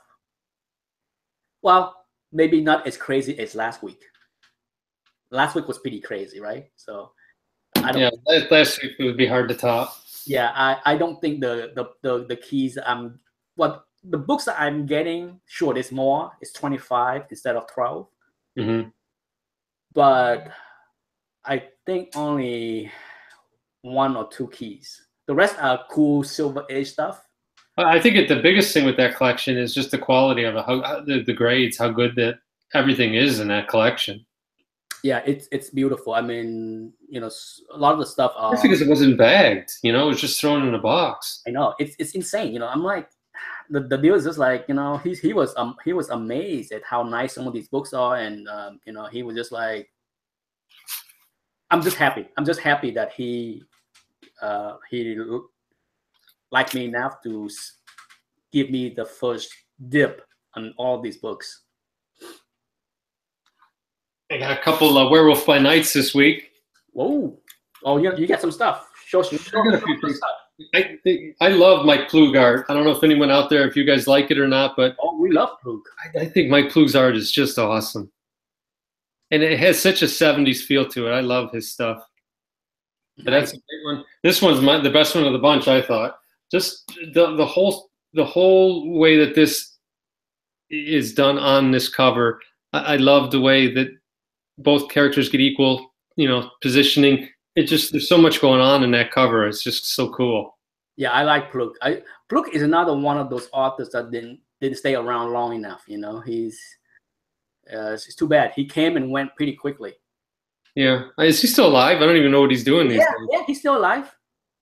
Well, maybe not as crazy as last week. Last week was pretty crazy, right? So last week it would be hard to top. Yeah, I don't think the keys the books that I'm getting, sure, there's more. It's 25 instead of 12. But I think only 1 or 2 keys. The rest are cool Silver Age stuff. I think the biggest thing with that collection is just the quality of it, how the grades, how good that everything is in that collection. Yeah, it's beautiful. I mean, a lot of the stuff. Just because it wasn't bagged, it was just thrown in a box. I know it's insane. I'm like, the deal is just like, he was amazed at how nice some of these books are, and he was just like, I'm just happy. I'm just happy that he liked me enough to give me the first dip on all these books. I got a couple of Werewolf by Nights this week. Whoa! Oh, you got some stuff. Show I got a few things. I love Mike Ploog art. I don't know if anyone out there, if you guys like it or not, but we love Ploog. I think Mike Ploog's art is just awesome, and it has such a '70s feel to it. I love his stuff. But that's a great one. This one's the best one of the bunch, I thought. Just the whole way that this is done on this cover. I love the way that both characters get equal, positioning. There's so much going on in that cover. It's just so cool. Yeah, I like Ploog. Ploog is another one of those authors that didn't stay around long enough. It's too bad. He came and went pretty quickly. Yeah, is he still alive? I don't even know what he's doing these days. Yeah, he's still alive.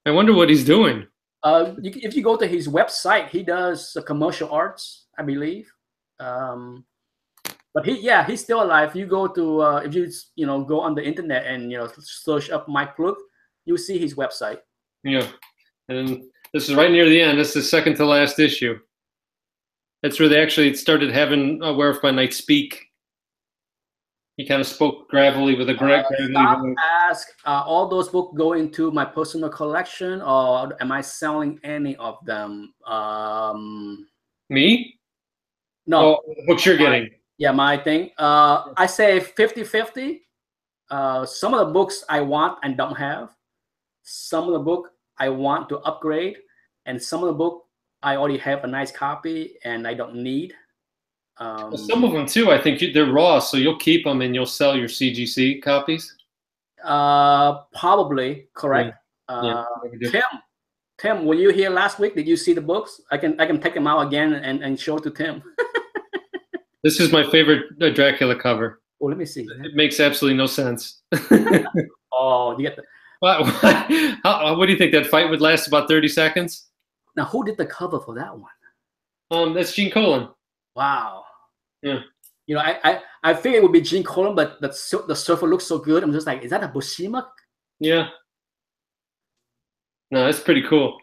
I wonder what he's doing. If you go to his website, he does commercial arts, I believe. But he's still alive. You go to if you go on the internet and search up Mike Ploog, you'll see his website. Yeah, and this is right near the end. This is the second to last issue. That's where they actually started having Werewolf by Night speak. He kind of spoke gravelly with a ask, all those books go into my personal collection, or am I selling any of them? Me? No. The books you're getting. My thing. I say 50-50. Some of the books I want and don't have. Some of the book I want to upgrade, and some of the book I already have a nice copy and I don't need. Some of them too, I think they're raw, so you'll keep them and you'll sell your CGC copies. Probably correct. Tim, were you here last week? Did you see the books? I can take them out again and show to Tim. This is my favorite Dracula cover. Oh, let me see. It makes absolutely no sense. Oh, you get the. What do you think? That fight would last about 30 seconds? Now, who did the cover for that one? That's Gene Colan. Wow. Yeah. You know, I figured it would be Gene Colan, but the surfer looks so good. I'm just like, is that a Bushima? Yeah. No, that's pretty cool.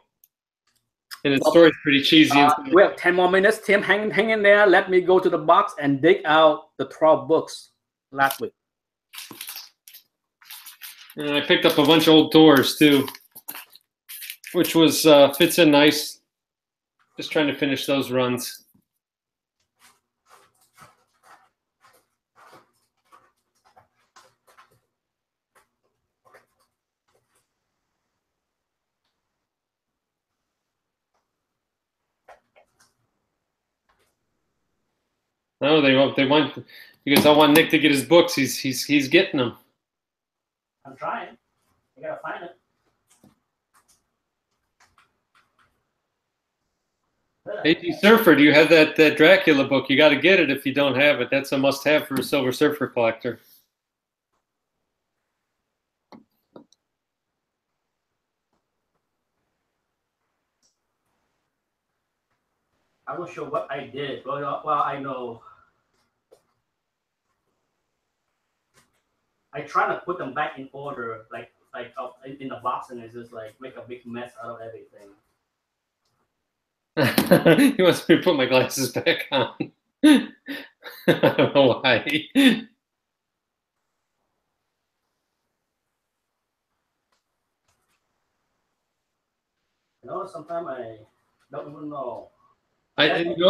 And the story's pretty cheesy. We have 10 more minutes. Tim, hang in there. Let me go to the box and dig out the 12 books last week. And I picked up a bunch of old Thors too, which was fits in nice. Just trying to finish those runs. No, they want because I want Nick to get his books. He's getting them. I'm trying. I gotta find it. Hey, Surfer, do you have that Dracula book? You got to get it if you don't have it. That's a must-have for a Silver Surfer collector. I'm not sure what I did. Well, I know. I try to put them back in order, like in the box, and it's just like make a big mess out of everything. He wants me to put my glasses back on. I don't know why. You know, sometimes I don't even know. Legend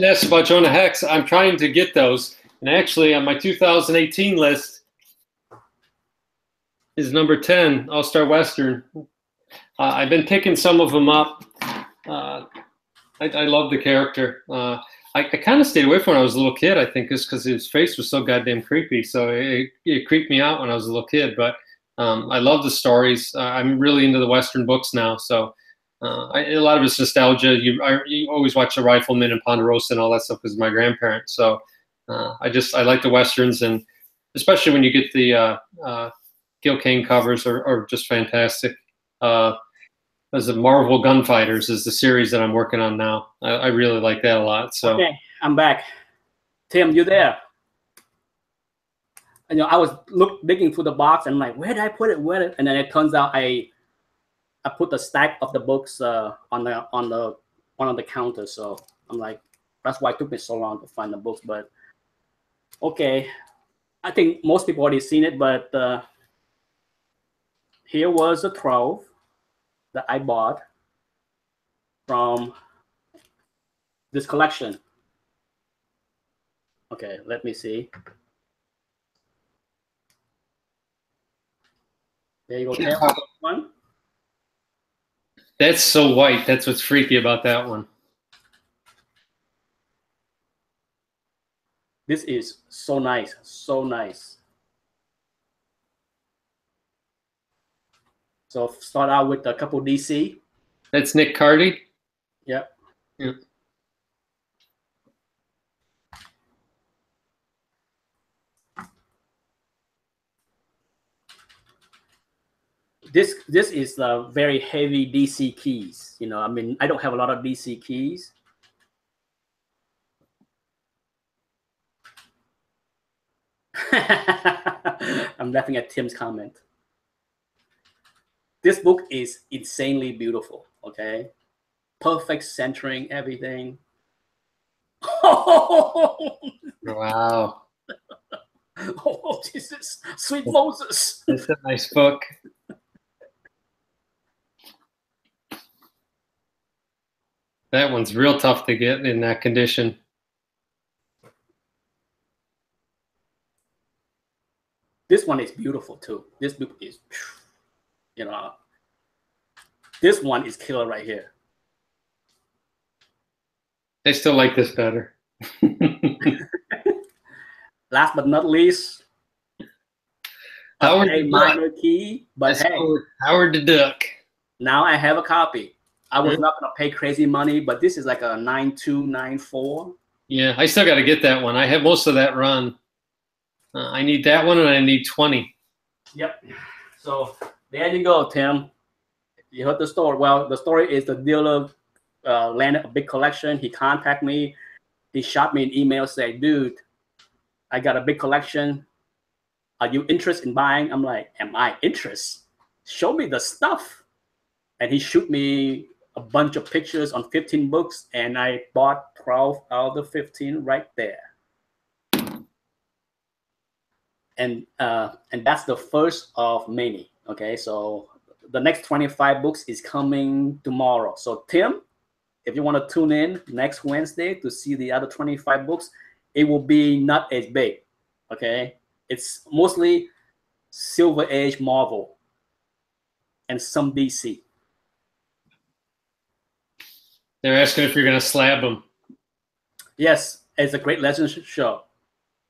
asks about Jonah Hex. I'm trying to get those. And actually, on my 2018 list is number 10, All-Star Western. I've been picking some of them up. I love the character. I kind of stayed away from it when I was a little kid, I think, just because his face was so goddamn creepy. So it creeped me out when I was a little kid. But I love the stories. I'm really into the Western books now. So a lot of it's nostalgia. You always watch The Rifleman and Ponderosa and all that stuff because of my grandparents. So I like the Westerns, and especially when you get the Gil Kane covers are just fantastic. As the Marvel Gunfighters is the series that I'm working on now. I really like that a lot. So okay, I'm back. Tim, you there? And, you know, I was digging through the box and I'm like, where did I put it? And then it turns out I put the stack of the books on one of the counters. So I'm like, that's why it took me so long to find the books. But okay, I think most people already seen it. But here was a 12 that I bought from this collection. Okay, let me see. There you go. One. That's so white. That's what's freaky about that one. This is so nice. So nice. So start out with a couple DC. That's Nick Cardy? Yep. Yep. This is very heavy DC keys. You know, I mean, I don't have a lot of DC keys. I'm laughing at Tim's comment. This book is insanely beautiful, okay? Perfect centering, everything. Wow. Oh, Jesus. Sweet Moses. That's a nice book. That one's real tough to get in that condition. This one is beautiful, too. This book is, you know, this one is killer right here. I still like this better. Last but not least, Howard a minor key, but That's hey, Howard the Duck. Now I have a copy. I was not gonna pay crazy money, but this is like a 9294. Yeah, I still got to get that one. I have most of that run. I need that one, and I need 20. Yep. So there you go, Tim. You heard the story. Well, the story is the dealer landed a big collection. He contacted me. He shot me an email saying, dude, I got a big collection. Are you interested in buying? I'm like, am I interested? Show me the stuff. And he shoot me a bunch of pictures on 15 books, and I bought 12 out of the 15 right there. And that's the first of many. Okay, so the next 25 books is coming tomorrow. So Tim, if you want to tune in next Wednesday to see the other 25 books, it will be not as big. Okay, it's mostly Silver Age Marvel and some DC. They're asking if you're going to slab them. Yes, it's a great legend show.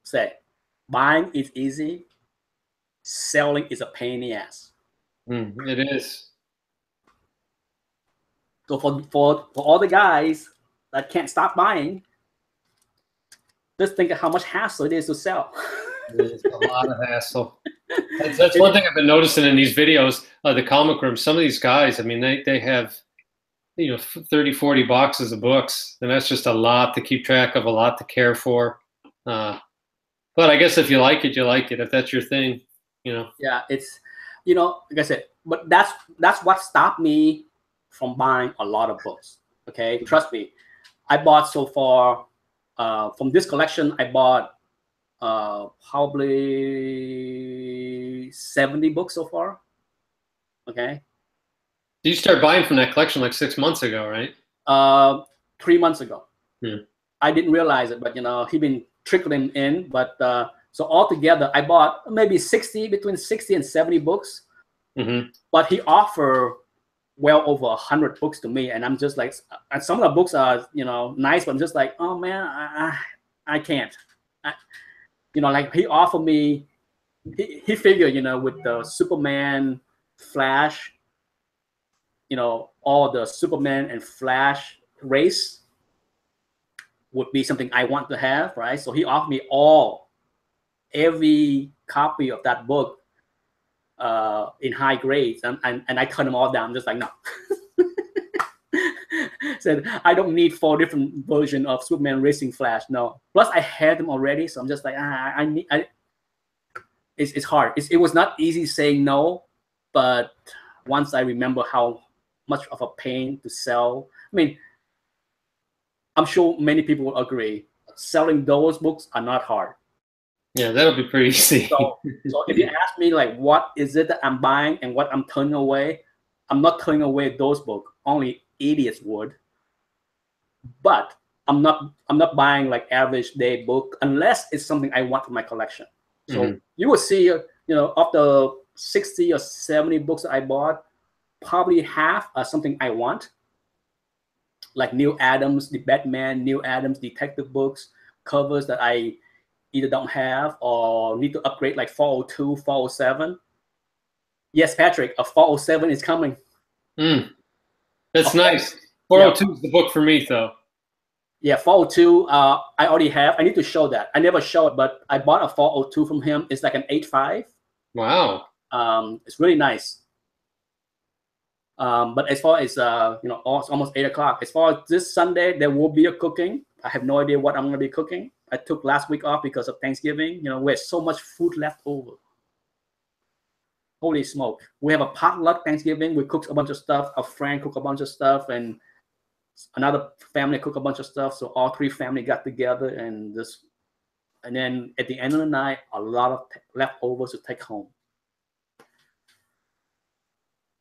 Say, buying is easy, selling is a pain in the ass. It is. So for all the guys that can't stop buying, just think of how much hassle it is to sell. It's a lot of hassle. That's one thing I've been noticing in these videos, the comic room. Some of these guys, I mean, they have, 30, 40 boxes of books, and that's just a lot to keep track of, a lot to care for. But I guess if you like it, you like it. If that's your thing, Yeah, it's, like I said, but that's what stopped me from buying a lot of books. Okay, trust me, I bought so far from this collection. I bought probably 70 books so far. Okay. You start buying from that collection like 6 months ago, right? 3 months ago. Yeah. I didn't realize it, but he been trickling in. But so altogether, I bought maybe between 60 and 70 books. Mm-hmm. But he offered well over 100 books to me, and I'm just like, and some of the books are nice, but I'm just like, oh man, I can't. Like he offered me, he figured, with the Superman, Flash, all the Superman and Flash race would be something I want to have, right? So he offered me every copy of that book in high grades, and I cut them all down. I'm just like, no. Said I don't need 4 different versions of Superman racing Flash. No. Plus I had them already, so I'm just like, it's hard. It was not easy saying no, but once I remember how much of a pain to sell, I mean, I'm sure many people will agree. Selling those books are not hard. Yeah, that'll be pretty easy. So if you ask me, like, what is it that I'm buying and what I'm turning away, I'm not turning away those books. Only idiots would. But I'm not buying like average day book unless it's something I want for my collection. So you will see, of the 60 or 70 books that I bought, probably half are something I want. Like Neil Adams, the Batman, Neil Adams detective books, covers that I either don't have or need to upgrade, like 402, 407. Yes, Patrick, a 407 is coming. That's nice. 402 is the book for me, though. Yeah, 402, I already have. I need to show that. I never show it, but I bought a 402 from him. It's like an 8.5. Wow. It's really nice. But as far as, it's almost 8 o'clock. As far as this Sunday, there will be a cooking. I have no idea what I'm going to be cooking. I took last week off because of Thanksgiving. We have so much food left over. Holy smoke. We have a potluck Thanksgiving. We cook a bunch of stuff. A friend cook a bunch of stuff. And another family cook a bunch of stuff. So all 3 family got together and then at the end of the night, a lot of leftovers to take home.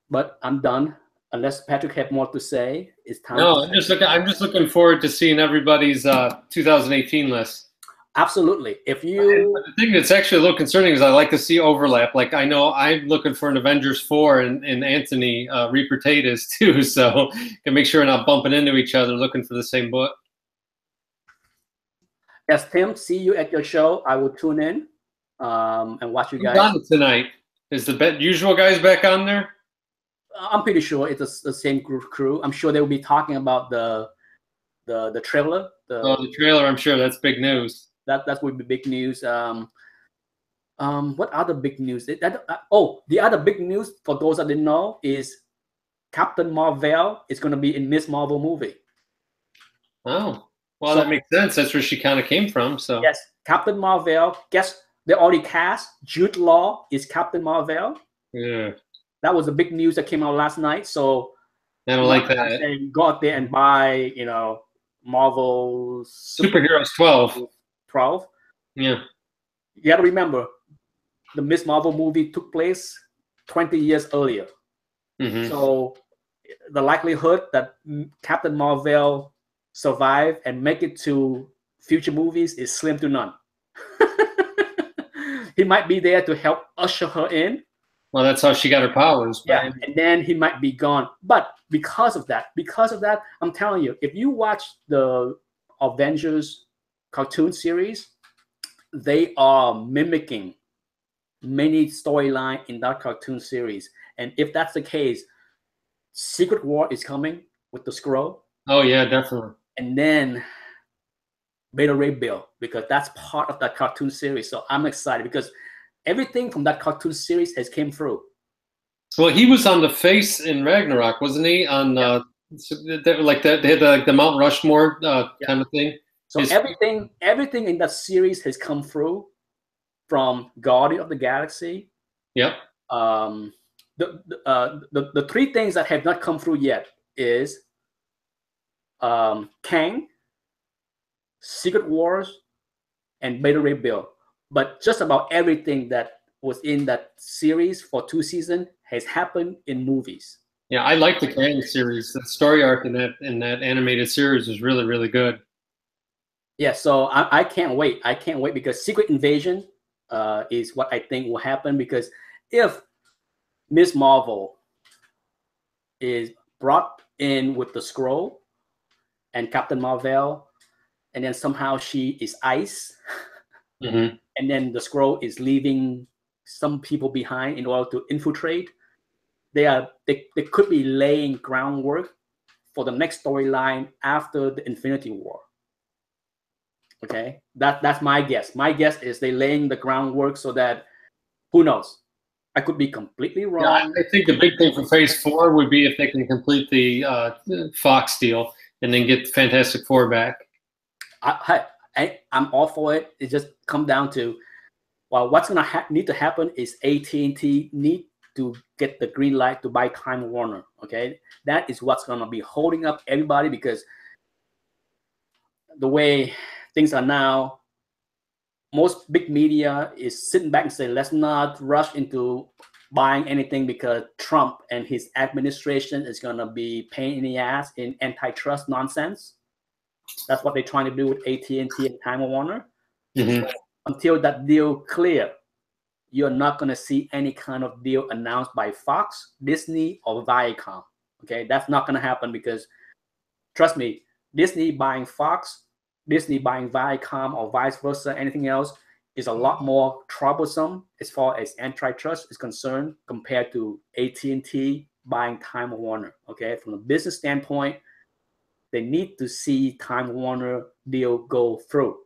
But I'm done. Unless Patrick had more to say, it's time. No, I'm just looking forward to seeing everybody's 2018 list. Absolutely. If you, the thing that's actually a little concerning is I like to see overlap. Like I know I'm looking for an Avengers 4 and Anthony Reaper Tate is too, so can make sure we're not bumping into each other looking for the same book. Yes, Tim. See you at your show. I will tune in and watch you guys. Who's on tonight? Is the usual guys back on there? I'm pretty sure it's the same crew. I'm sure they will be talking about the trailer. The trailer. I'm sure that's big news. That would be big news. What other big news? The other big news for those that didn't know is Captain Marvel is going to be in Miss Marvel movie. Oh, well, So that makes sense. That's where she kind of came from. So yes, Captain Marvel. Guess they already cast Jude Law is Captain Marvel. yeah, That was the big news that came out last night. So I don't like that. saying go out there and buy, Marvel Superheroes 12. 12. Yeah. You got to remember, the Miss Marvel movie took place 20 years earlier. Mm-hmm. So the likelihood that Captain Marvel survive and make it to future movies is slim to none. He might be there to help usher her in. Well, that's how she got her powers. Yeah, Right? and then he might be gone. But because of that, I'm telling you, if you watch the Avengers cartoon series, they are mimicking many storyline in that cartoon series. And if that's the case, Secret War is coming with the scroll. Oh yeah, definitely. And then Beta Ray Bill, because that's part of that cartoon series. So I'm excited because everything from that cartoon series has came through. Well, he was on the face in Ragnarok, wasn't he? On like that, they had the Mount Rushmore kind of thing. So everything in that series has come through, from Guardian of the Galaxy. Yep. The three things that have not come through yet is Kang, Secret Wars, and Beta Ray Bill. But just about everything that was in that series for 2 seasons has happened in movies. Yeah, I like the Kang series. The story arc in that animated series was really, really good. Yeah, so I can't wait. I can't wait because Secret Invasion is what I think will happen, because if Miss Marvel is brought in with the scroll and Captain Marvel, and then somehow she is ice, Mm-hmm. and then the scroll is leaving some people behind in order to infiltrate, they could be laying groundwork for the next storyline after the Infinity War. Okay, that's my guess. My guess is they laying the groundwork so that, who knows? I could be completely wrong. Yeah, I think the big thing for Phase 4 would be if they can complete the Fox deal and then get Fantastic Four back. I'm all for it. It just come down to, well, what's gonna need to happen is AT&T need to get the green light to buy Time Warner. Okay, that is what's gonna be holding up everybody, because the way things are now, most big media is sitting back and say, let's not rush into buying anything because Trump and his administration is going to be pain in the ass in antitrust nonsense. That's what they're trying to do with AT&T and Time Warner. Mm-hmm. So until that deal clear, you're not going to see any kind of deal announced by Fox, Disney, or Viacom. Okay, that's not going to happen, because trust me, Disney buying Fox, Disney buying Viacom, or vice versa, anything else, is a lot more troublesome as far as antitrust is concerned compared to AT&T buying Time Warner. Okay, from a business standpoint, they need to see Time Warner deal go through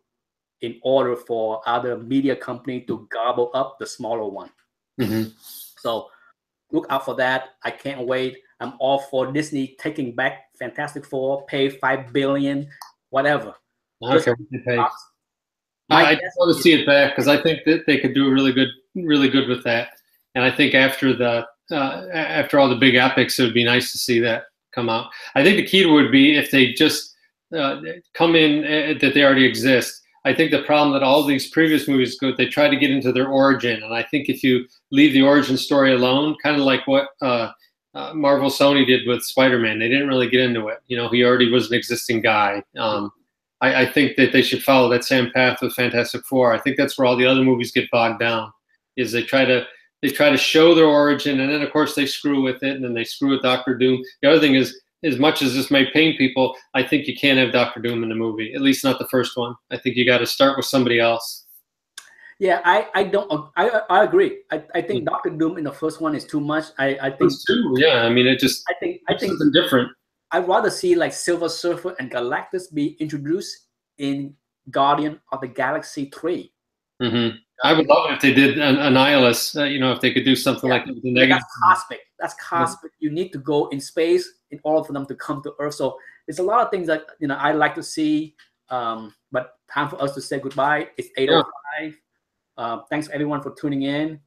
in order for other media company to gobble up the smaller one. Mm-hmm. So look out for that. I can't wait. I'm all for Disney taking back Fantastic Four, pay $5 billion, whatever. Okay. I just want to see it back, because I think that they could do really good with that. And I think after after all the big epics, it would be nice to see that come out. I think the key would be if they just come in that they already exist. I think the problem that all these previous movies go, they try to get into their origin, and I think if you leave the origin story alone, kind of like what Marvel Sony did with Spider-Man, they didn't really get into it. You know, he already was an existing guy. I think that they should follow that same path with Fantastic Four. I think that's where all the other movies get bogged down, is they try to show their origin, and then of course they screw with it, and then they screw with Doctor Doom. The other thing is, as much as this may pain people, I think you can't have Doctor Doom in the movie, at least not the first one. I think you got to start with somebody else. Yeah, I agree. I think Doctor Doom in the first one is too much. I think too. Yeah, I mean, I think something different. I'd rather see like Silver Surfer and Galactus be introduced in Guardian of the Galaxy 3. Mm-hmm. I would love it if they did an Annihilus. You know, if they could do something like that with the negative. That's cosmic. That's cosmic. You need to go in space in order for them to come to Earth. So there's a lot of things that I like to see. But time for us to say goodbye. It's 8:05. Thanks everyone for tuning in.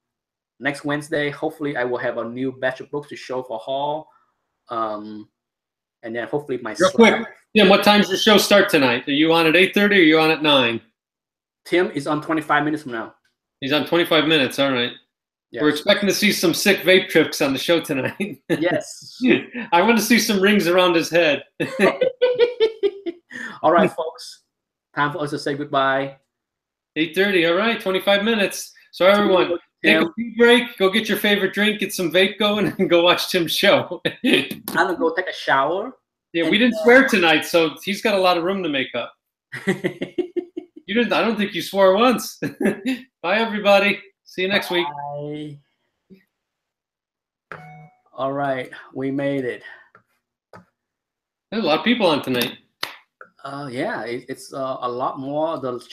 Next Wednesday, hopefully, I will have a new batch of books to show for Hall. And then hopefully my Real quick, Tim, what time's the show start tonight? Are you on at 8:30 or are you on at 9? Tim is on 25 minutes from now. He's on 25 minutes. All right. Yes. We're expecting to see some sick vape trips on the show tonight. Yes. I want to see some rings around his head. All right, folks. Time for us to say goodbye. 8:30. All right. 25 minutes. So everyone, take a pee break. Go get your favorite drink. Get some vape going and go watch Tim's show. I'm going to go take a shower. Yeah, we didn't swear tonight, so he's got a lot of room to make up. You didn't. I don't think you swore once. Bye, everybody. See you next week. All right, we made it. There's a lot of people on tonight. Yeah, it's a lot more. The